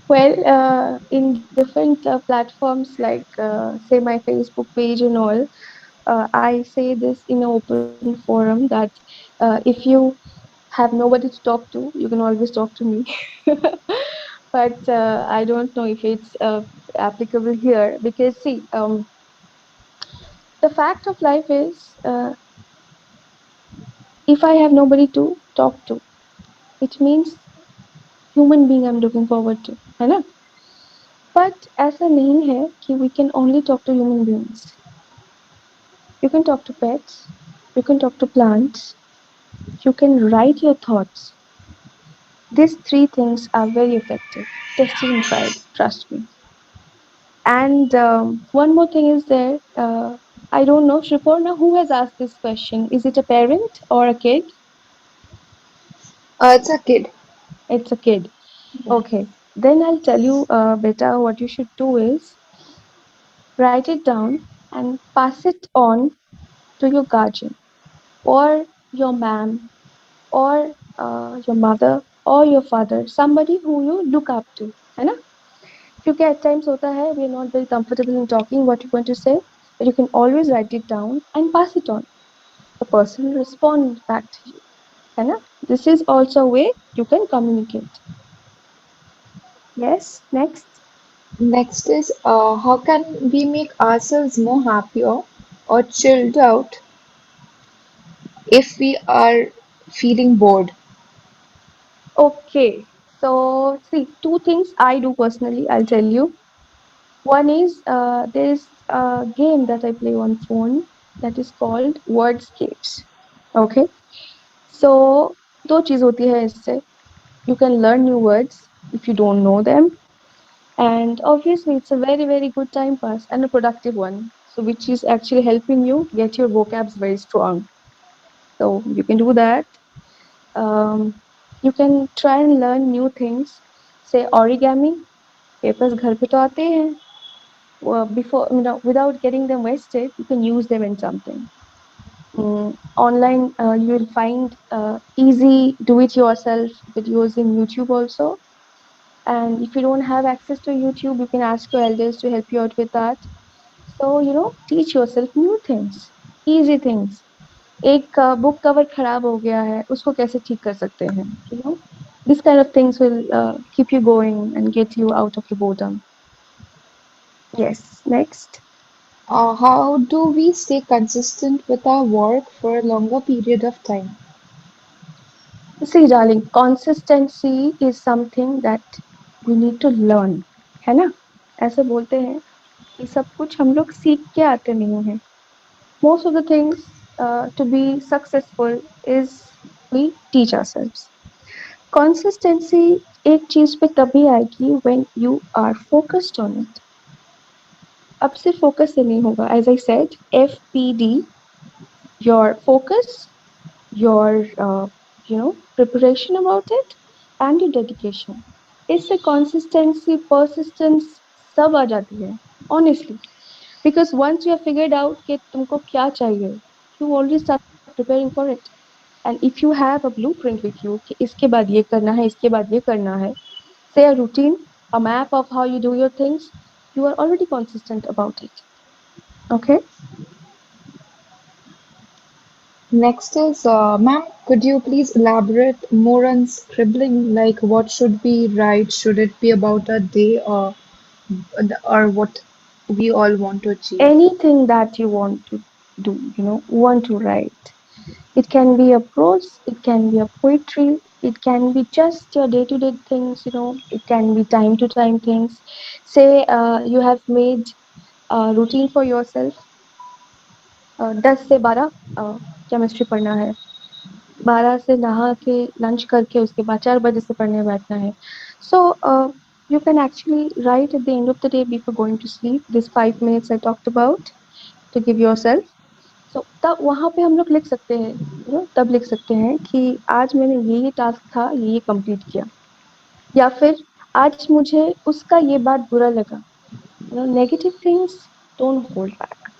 Well, in different platforms like, say, my Facebook page and all, I say this in an open forum that if you have nobody to talk to, you can always talk to me. But I don't know if it's applicable here because, see, the fact of life is if I have nobody to talk to, it means human being I'm looking forward to, है ना? But ऐसा नहीं है कि we can only talk to human beings. You can talk to pets, you can talk to plants, you can write your thoughts. These 3 things are very effective. Tested and tried, trust me. And one more thing is there. I don't know, Shriporna, who has asked this question? Is it a parent or a kid? It's a kid. It's a kid. Okay. Then I'll tell you, beta, what you should do is write it down and pass it on to your guardian or your ma'am or your mother or your father, somebody who you look up to, है ना? क्योंकि at times होता है we are not very comfortable in talking what you want to say, You can always write it down and pass it on. The person will respond back to you. है ना? This is also a way you can communicate. Yes, next. Next is how can we make ourselves more happier or chilled out if we are feeling bored? Okay, so see, two things I do personally, I'll tell you. One is there's a game that I play on phone that is called Wordscapes. Okay, so दो चीज होती है इससे. You can learn new words if you don't know them, and obviously it's a very very good time pass and a productive one. So which is actually helping you get your vocabs very strong. So you can do that. Um, you can try and learn new things. Say origami. Papers घर पे तो आते हैं. Before, without getting them wasted, you can use them in something. Online, you will find easy do-it-yourself videos in YouTube also. And if you don't have access to YouTube, you can ask your elders to help you out with that. So, teach yourself new things, easy things. एक book cover खराब हो गया है, उसको कैसे ठीक कर सकते हैं? This kind of things will keep you going and get you out of your boredom. Yes, next. How do we stay consistent with our work for a longer period of time? See, darling, consistency is something that we need to learn. है ना? ऐसे बोलते हैं कि सब कुछ हम लोग सीख के आते नहीं हैं. Most of the things to be successful is we teach ourselves. Consistency एक चीज पे तभी आएगी when you are focused on it. अब सिर्फ focus से नहीं होगा. As I said, FPD, your focus, your preparation about it, and your dedication. इससे consistency, persistence सब आ जाती है. Honestly, because once you have figured out कि तुमको क्या चाहिए, you already start preparing for it. And if you have a blueprint with you कि इसके बाद ये करना है, इसके बाद ये करना है, say a routine, a map of how you do your things, you are already consistent about it. Okay? Next is, ma'am, could you please elaborate more on scribbling? Like, what should we write? Should it be about a day or what we all want to achieve? Anything that you want to do, want to write. It can be a prose, it can be a poetry, it can be just your day-to-day things, it can be time-to-time things. Say you have made a routine for yourself, 10 से 12 chemistry पढ़ना है, 12 से नहा के lunch करके उसके बाद 4 बजे से पढ़ने बैठना है. So you can actually write at the end of the day before going to sleep this 5 minutes I talked about to give yourself. So तब वहाँ पे हम लोग लिख सकते हैं, तब लिख सकते हैं कि आज मैंने ये टास्क था, ये कंप्लीट किया, या फिर आज मुझे उसका ये बात बुरा लगा. Negative things don't hold back,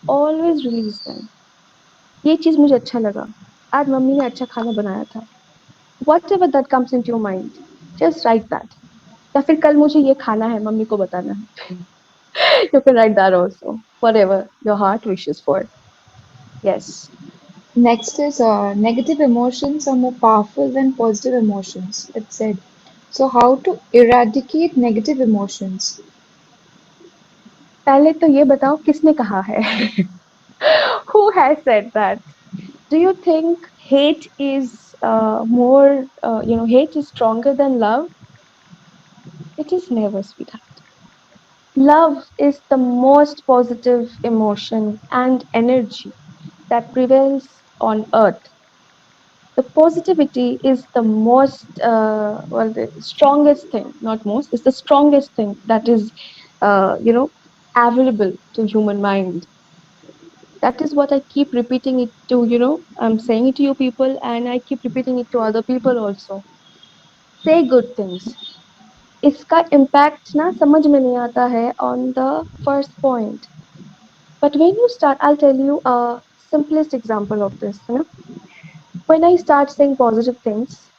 always release them. ये चीज मुझे अच्छा लगा, आज मम्मी ने अच्छा खाना बनाया था. Whatever that comes into your mind, just write that. या फिर कल मुझे ये खाना है, मम्मी को बताना है. You can write that also, whatever your heart wishes for. Yes. Next is, negative emotions are more powerful than positive emotions, it said. So, how to eradicate negative emotions? पहले तो ये बताओ किसने कहा है? Who has said that? Do you think hate is hate is stronger than love? It is never, sweetheart. Love is the most positive emotion and energy that prevails on earth. The positivity is the the strongest thing, not most, it's the strongest thing that is, available to human mind. That is what I keep repeating it to, I'm saying it to you people, and I keep repeating it to other people also. Say good things. इसका impact ना समझ में नहीं आता है on the first point. But when you start, I'll tell you a simplest example of this. When I start saying positive things,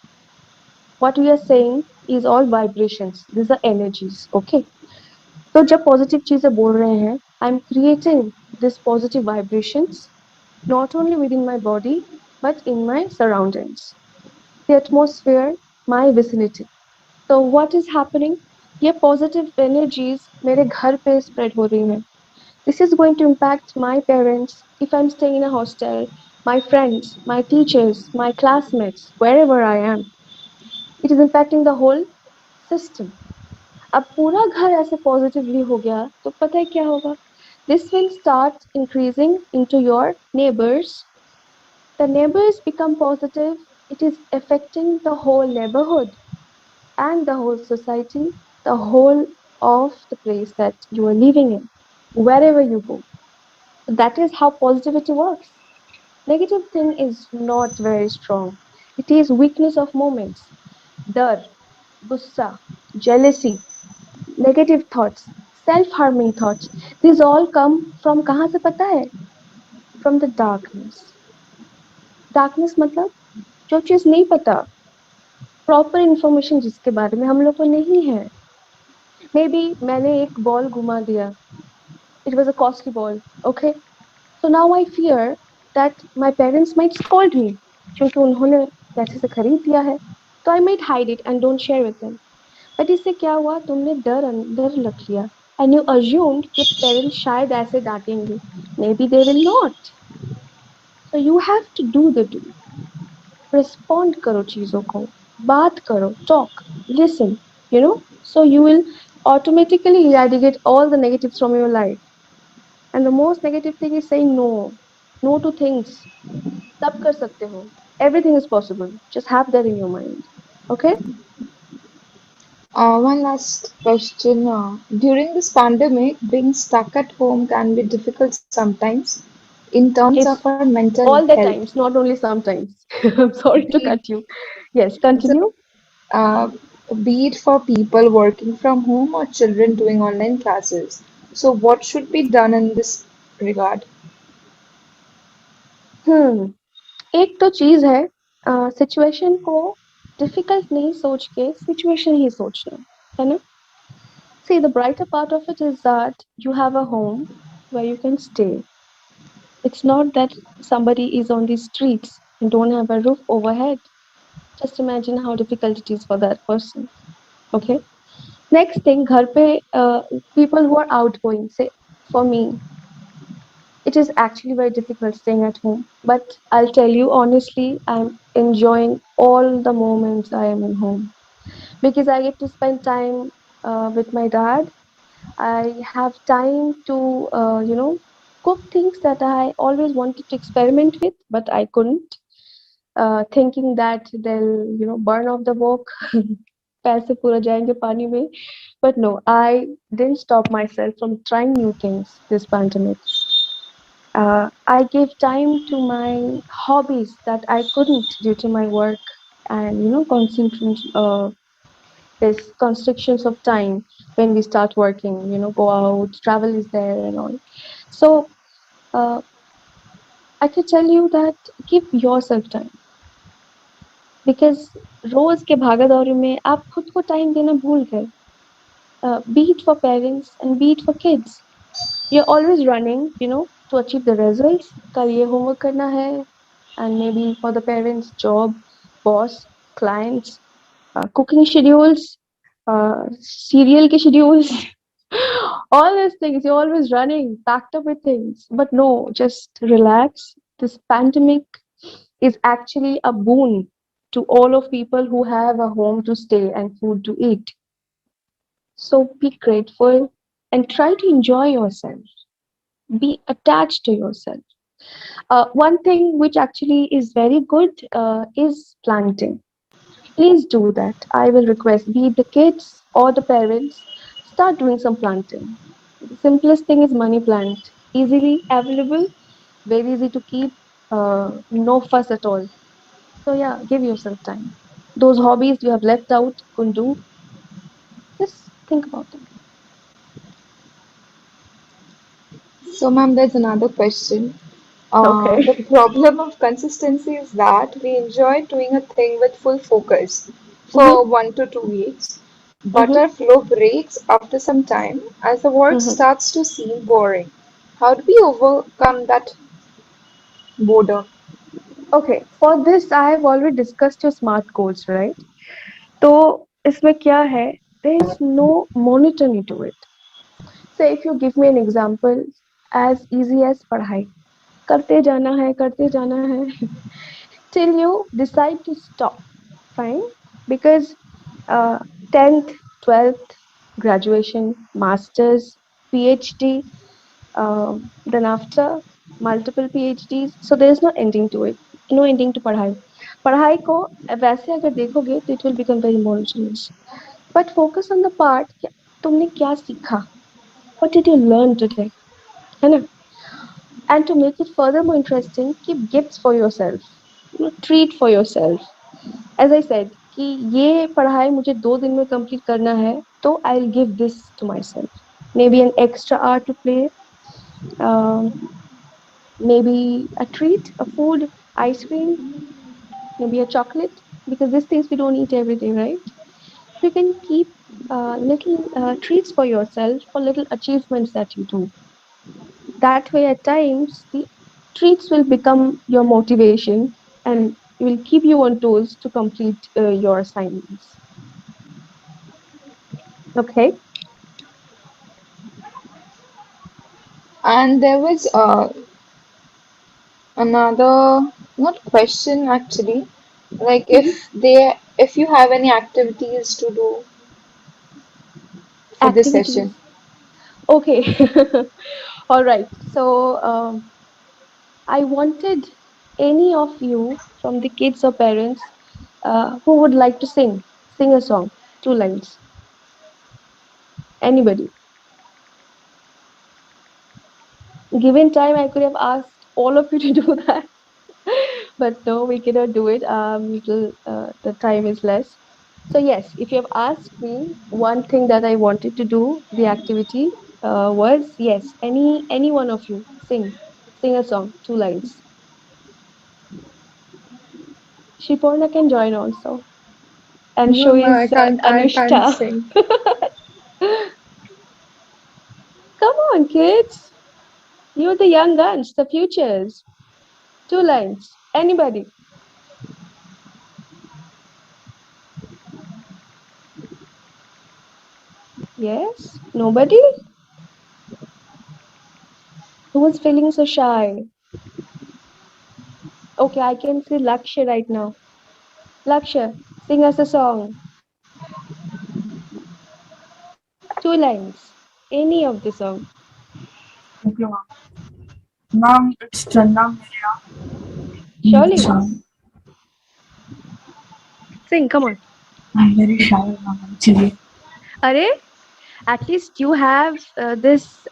what we are saying is all vibrations. These are energies. Okay. तो जब positive चीजें बोल रहे हैं, I'm creating these positive vibrations, not only within my body, but in my surroundings, the atmosphere, my vicinity. तो what is happening? ये positive energies मेरे घर पे spread हो रही हैं. This is going to impact my parents if I'm staying in a hostel, my friends, my teachers, my classmates, wherever I am. It is impacting the whole system. अब पूरा घर ऐसे पॉजिटिवली हो गया तो पता है क्या होगा? This will start increasing into your neighbors. The neighbors become positive. It is affecting the whole neighborhood and the whole society, the whole of the place that you are living in, wherever you go. That is how positivity works. Negative thing is not very strong. It is weakness of moments. Dar, gussa, jealousy, negative thoughts, self-harming thoughts. These all come from कहाँ से पता है? From the darkness. Darkness मतलब जो चीज नहीं पता, proper information जिसके बारे में हम लोग को नहीं है. मे बी मैंने एक बॉल घुमा दिया. It was a costly ball. Okay. So now I fear that my parents might scold me क्योंकि उन्होंने पैसे से खरीद दिया है. तो I might hide it and don't share with them. But इससे क्या हुआ? तुमने डर अंदर रख लिया. And you assumed कि parents शायद ऐसे डांटेंगे. Maybe they will not. So you have to do the do. Respond करो चीजों को. बात करो. Talk. Listen. You know? So you will automatically eradicate all the negatives from your life. And the most negative thing is saying no. No to things. सब कर सकते हो. Everything is possible. Just have that in your mind. Okay? One last question. During this pandemic, being stuck at home can be difficult sometimes in terms of It's our mental all the health. times, not only sometimes. I'm sorry to Be, cut you. Yes, so, continue. uh, be it for people working from home or children doing online classes. So, what should be done in this regard? हम्म एक तो चीज है situation को difficult नहीं सोच के situation ही सोचना है ना. See, the brighter part of it is that you have a home where you can stay. It's not that somebody is on the streets and don't have a roof overhead. Just imagine how difficult it is for that person. Okay. Next thing, घर पे people who are outgoing. Say, for me, it is actually very difficult staying at home. But I'll tell you honestly, I'm enjoying all the moments I am in home because I get to spend time with my dad. I have time to, cook things that I always wanted to experiment with, but I couldn't. Thinking that they'll, burn off the wok, पैसे पूरा जाएंगे पानी में. But no, I didn't stop myself from trying new things this pandemic. I gave time to my hobbies that I couldn't due to my work and concentration. There's constrictions of time when we start working. Go out, travel is there and all. So uh, I could tell you that give yourself time because रोज के भागा दौड़ी में आप खुद को time देना भूल गए. Be it for parents and be it for kids. You're always running, to achieve the results. कल ये homework करना है, and maybe for the parents, job, boss, clients, cooking schedules, serial ke schedules, all these things. You're always running, packed up with things. But no, just relax. This pandemic is actually a boon to all of people who have a home to stay and food to eat. So be grateful and try to enjoy yourself. Be attached to yourself. One thing which actually is very good is planting. Please do that. I will request, be it the kids or the parents, start doing some planting. The simplest thing is money plant. Easily available, very easy to keep, no fuss at all. So yeah, give yourself time. Those hobbies you have left out, couldn't do, just think about them. So, ma'am, there's another question. Okay. The problem of consistency is that we enjoy doing a thing with full focus Mm-hmm, for 1 to 2 weeks, but mm-hmm, our flow breaks after some time as the work mm-hmm. starts to seem boring. How do we overcome that boredom? Okay, for this I have already discussed your SMART goals, right? तो इसमें क्या है? There is no monotony to it. So if you give me an example, as easy as पढ़ाई, करते जाना है till you decide to stop. Fine, because uh, 10th, 12th, graduation, masters, PhD, then after multiple PhDs, so there is no ending to it, no ending to पढ़ाई. पढ़ाई को वैसे अगर देखोगे तो it will become very monotonous. But focus on the part कि तुमने क्या सीखा, what did you learn today, है ना? And to make it further more interesting, keep gifts for yourself, treat for yourself. As I said कि ये पढ़ाई मुझे 2 दिन में कंप्लीट करना है, तो I'll give this to myself. Maybe an extra hour to play, um, maybe a treat, a food, ice cream, maybe a chocolate, because these things we don't eat every day, right? You can keep little treats for yourself for little achievements that you do. That way, at times, the treats will become your motivation and will keep you on toes to complete your assignments. Okay. And there was another, not question actually, like Mhm. if you have any activities to do for this session. Activities. Okay. All right. So I wanted any of you from the kids or parents who would like to sing a song, 2 lines. Anybody. Given time, I could have asked all of you to do that, but no, we cannot do it. The time is less. So yes, if you have asked me one thing that I wanted to do, the activity was yes, any one of you sing a song, 2 lines. Shiporna can join also, and No, so no, is I can't Anushka. sing. Come on, kids, you're the young guns, the futures. 2 lines, anybody? Yes, nobody. Who was feeling so shy? Okay, I can see Lakshya right now. Lakshya, sing us a song. 2 lines. Any of the song. Okay, ma'am. Ma'am, it's Channa Meria. Surely. Song. Sing, come on. I'm very shy, ma'am, actually. Are, at least you have this,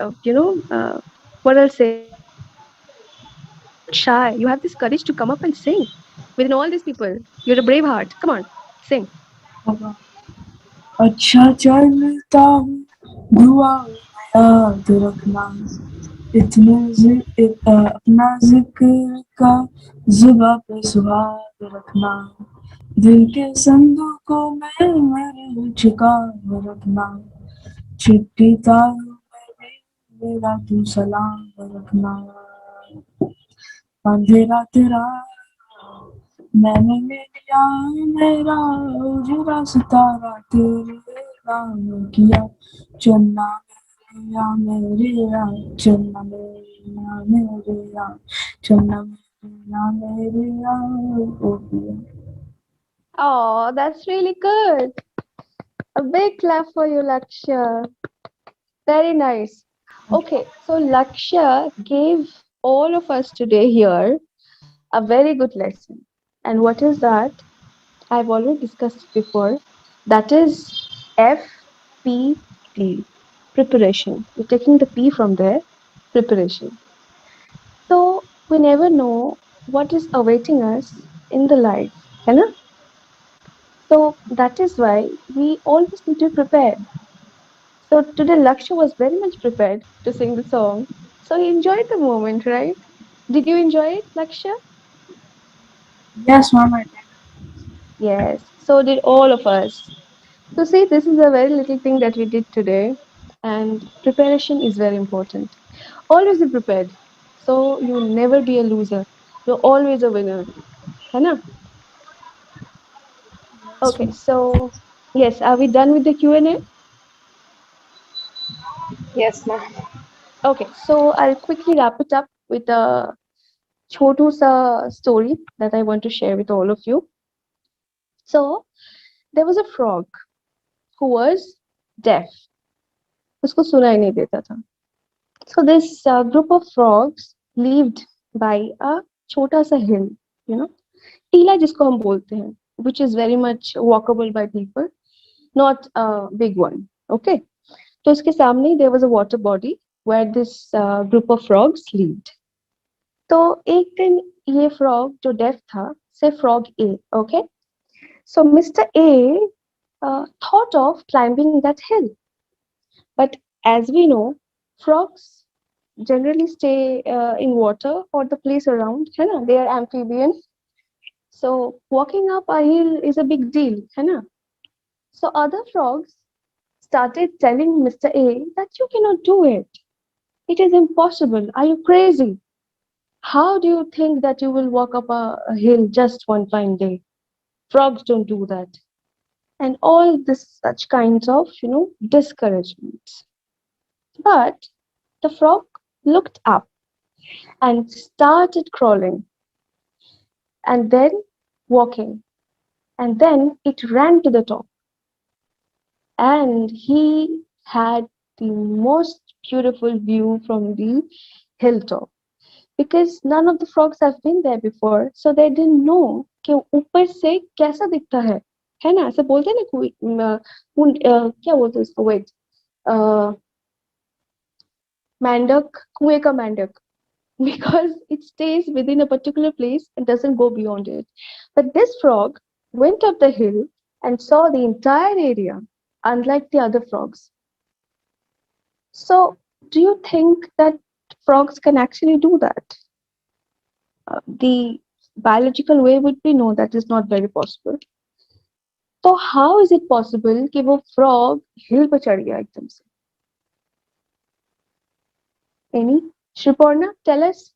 what I'll say. You're not shy. You have this courage to come up and sing within all these people. You're a brave heart. Come on, sing. Okay. अच्छा चलता हूँ दुआ में याद रखना अपना जिक्र का जुबा पे सुहाग रखना दिल के संदूकों में मेरे छुपा रखना चिट्ठी तारों में भी मेरा तू सलाम रखना अंधेरा तेरा मैंने ले लिया मेरा उजड़ा सितारा तेरे नाम किया चन्ना मेरे या चन्ना मेरे या चन्ना मेरे या ओ पिया Oh, that's really good. A big clap for you, Lakshya. Very nice. Okay, so Lakshya gave all of us today here a very good lesson. And what is that? I've already discussed it before. That is FPT, preparation. We're taking the P from there, preparation. So we never know what is awaiting us in the life, है ना? So that is why we always need to prepare. So today Lakshya was very much prepared to sing the song. So he enjoyed the moment, right? Did you enjoy it, Lakshya? yes ma'am I did. Yes. So did all of us. So see, this is a very little thing that we did today, and preparation is very important. always be prepared. So you never be a loser. You're always a winner. है ना? Yes, Okay, so yes, are we done with the Q&A? Yes, ma'am. Okay, so I'll quickly wrap it up with a chotu sa story that I want to share with all of you. So there was a frog who was deaf. उसको सुनाई नहीं देता था. So this group of frogs lived by a छोटा सा hill, you know, टीला जिसको हम बोलते हैं, which is very much walkable by people, not a big one. Okay, तो इसके सामने there was a water body where this group of frogs lived. तो एक दिन ये frog जो deaf था, say frog A, okay, so Mr. A thought of climbing that hill, but as we know, frogs generally stay in water or the place around, है ना? They are amphibian. So walking up a hill is a big deal, है ना? So other frogs started telling Mr. A that you cannot do it. It is impossible. Are you crazy? How do you think that you will walk up a hill just one fine day? Frogs don't do that. And all this such kinds of, discouragements. But the frog looked up and started crawling and then walking. And then it ran to the top. And he had the most beautiful view from the hilltop. Because none of the frogs have been there before, so they didn't know कि ऊपर से कैसा दिखता है ना? ऐसे बोलते हैं ना कोई क्या बोलते हैं उसको? Wait, मेंढक, कुएं का मेंढक, because it stays within a particular place and doesn't go beyond it. But this frog went up the hill and saw the entire area, unlike the other frogs. So, do you think that frogs can actually do that? The biological way would be no, that is not very possible. So, how is it possible कि वो frog hill पर चढ़ गया एकदम से? Any? Shriporna, tell us.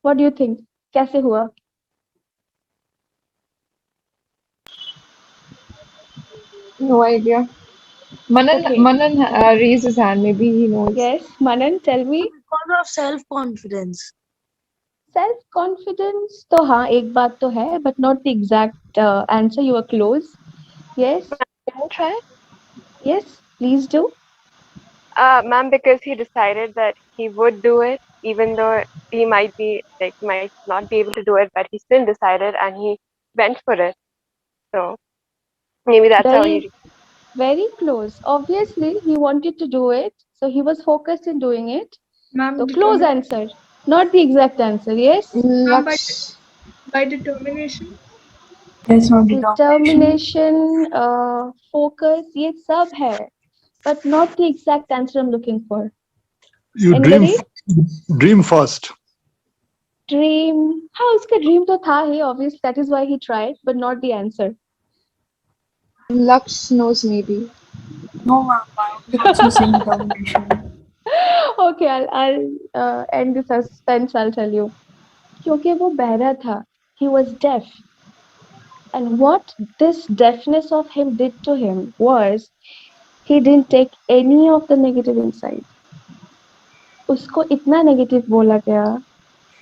What do you think? कैसे हुआ? No idea. Manan, Okay. Manan raised his hand. Maybe he knows. Yes, Manan, tell me. because of self-confidence. Self confidence तो हाँ एक बात तो है, but not the exact answer. You are close. Yes, Can I try? yes, please do. Ma'am, because he decided that he would do it, even though he might not be able to do it, but he still decided and he went for it. So maybe that's how Very, he. very close. Obviously, he wanted to do it, so he was focused in doing it. Ma'am, So close answer, not the exact answer. Yes, Ma'am, Laksh. by determination. Yes, ma'am, determination. determination, focus, ये सब है, but not the exact answer I'm looking for. You Anybody? dream fast. Dream. हाँ उसका dream तो था ही, obviously that is why he tried, but not the answer. Laksh knows maybe. No, ma'am, I would also say determination. Okay, I'll end the suspense. I'll tell you. क्योंकि वो बहरा था. He was deaf. And what this deafness of him did to him was he didn't take any of the negative inside. उसको इतना negative बोला गया.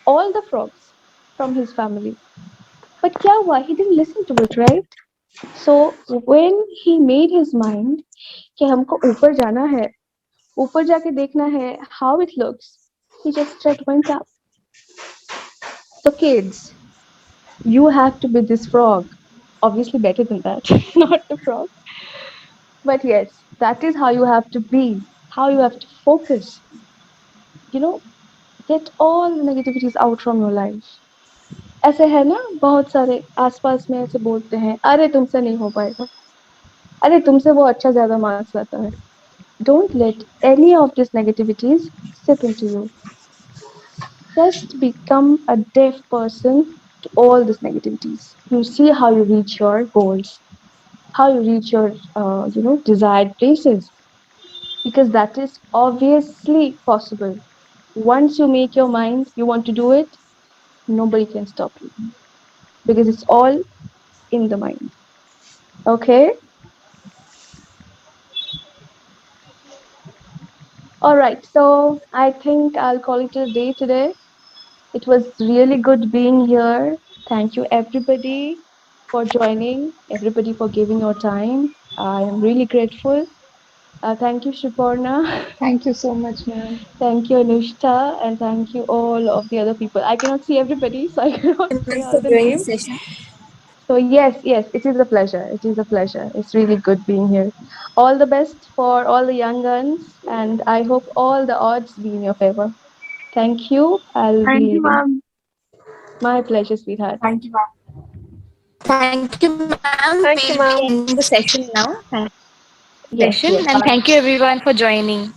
All the frogs from his family. But क्या हुआ? He didn't listen to it, right? So when he made his mind कि हमको ऊपर जाना है, ऊपर जाके देखना है how it looks, he just straight went up. So kids, you have to be this frog. Obviously better than that, not the frog. But yes, that is how you have to be, how you have to focus. You know, get all the negativities out from your life. ऐसे है ना, बहुत सारे आसपास में ऐसे बोलते हैं, अरे तुमसे नहीं हो पाएगा, अरे तुमसे वो अच्छा ज्यादा मार्क्स लाता है. Don't let any of these negativities seep into you. Just become a deaf person to all these negativities. You see how you reach your goals, how you reach your, desired places, because that is obviously possible. Once you make your mind, you want to do it, nobody can stop you because it's all in the mind. Okay? All right. So I think I'll call it a day today. It was really good being here. Thank you, everybody, for joining, everybody, for giving your time. I am really grateful. Thank you, Shuparna. Thank you so much, ma'am. Thank you, Anushta. And thank you, all of the other people. I cannot see everybody, so I cannot say Thanks all for the doing the names. session. So, yes, it is a pleasure. It is a pleasure. It's really good being here. All the best for all the young guns, and I hope all the odds be in your favor. Thank you. I'll be Thank you, leaving. ma'am. My pleasure, sweetheart. Thank you, ma'am. Thank you, ma'am. Thank you, We'll be ma'am. ending the session now. Thank you for the Yes, session yes. and thank you everyone for joining.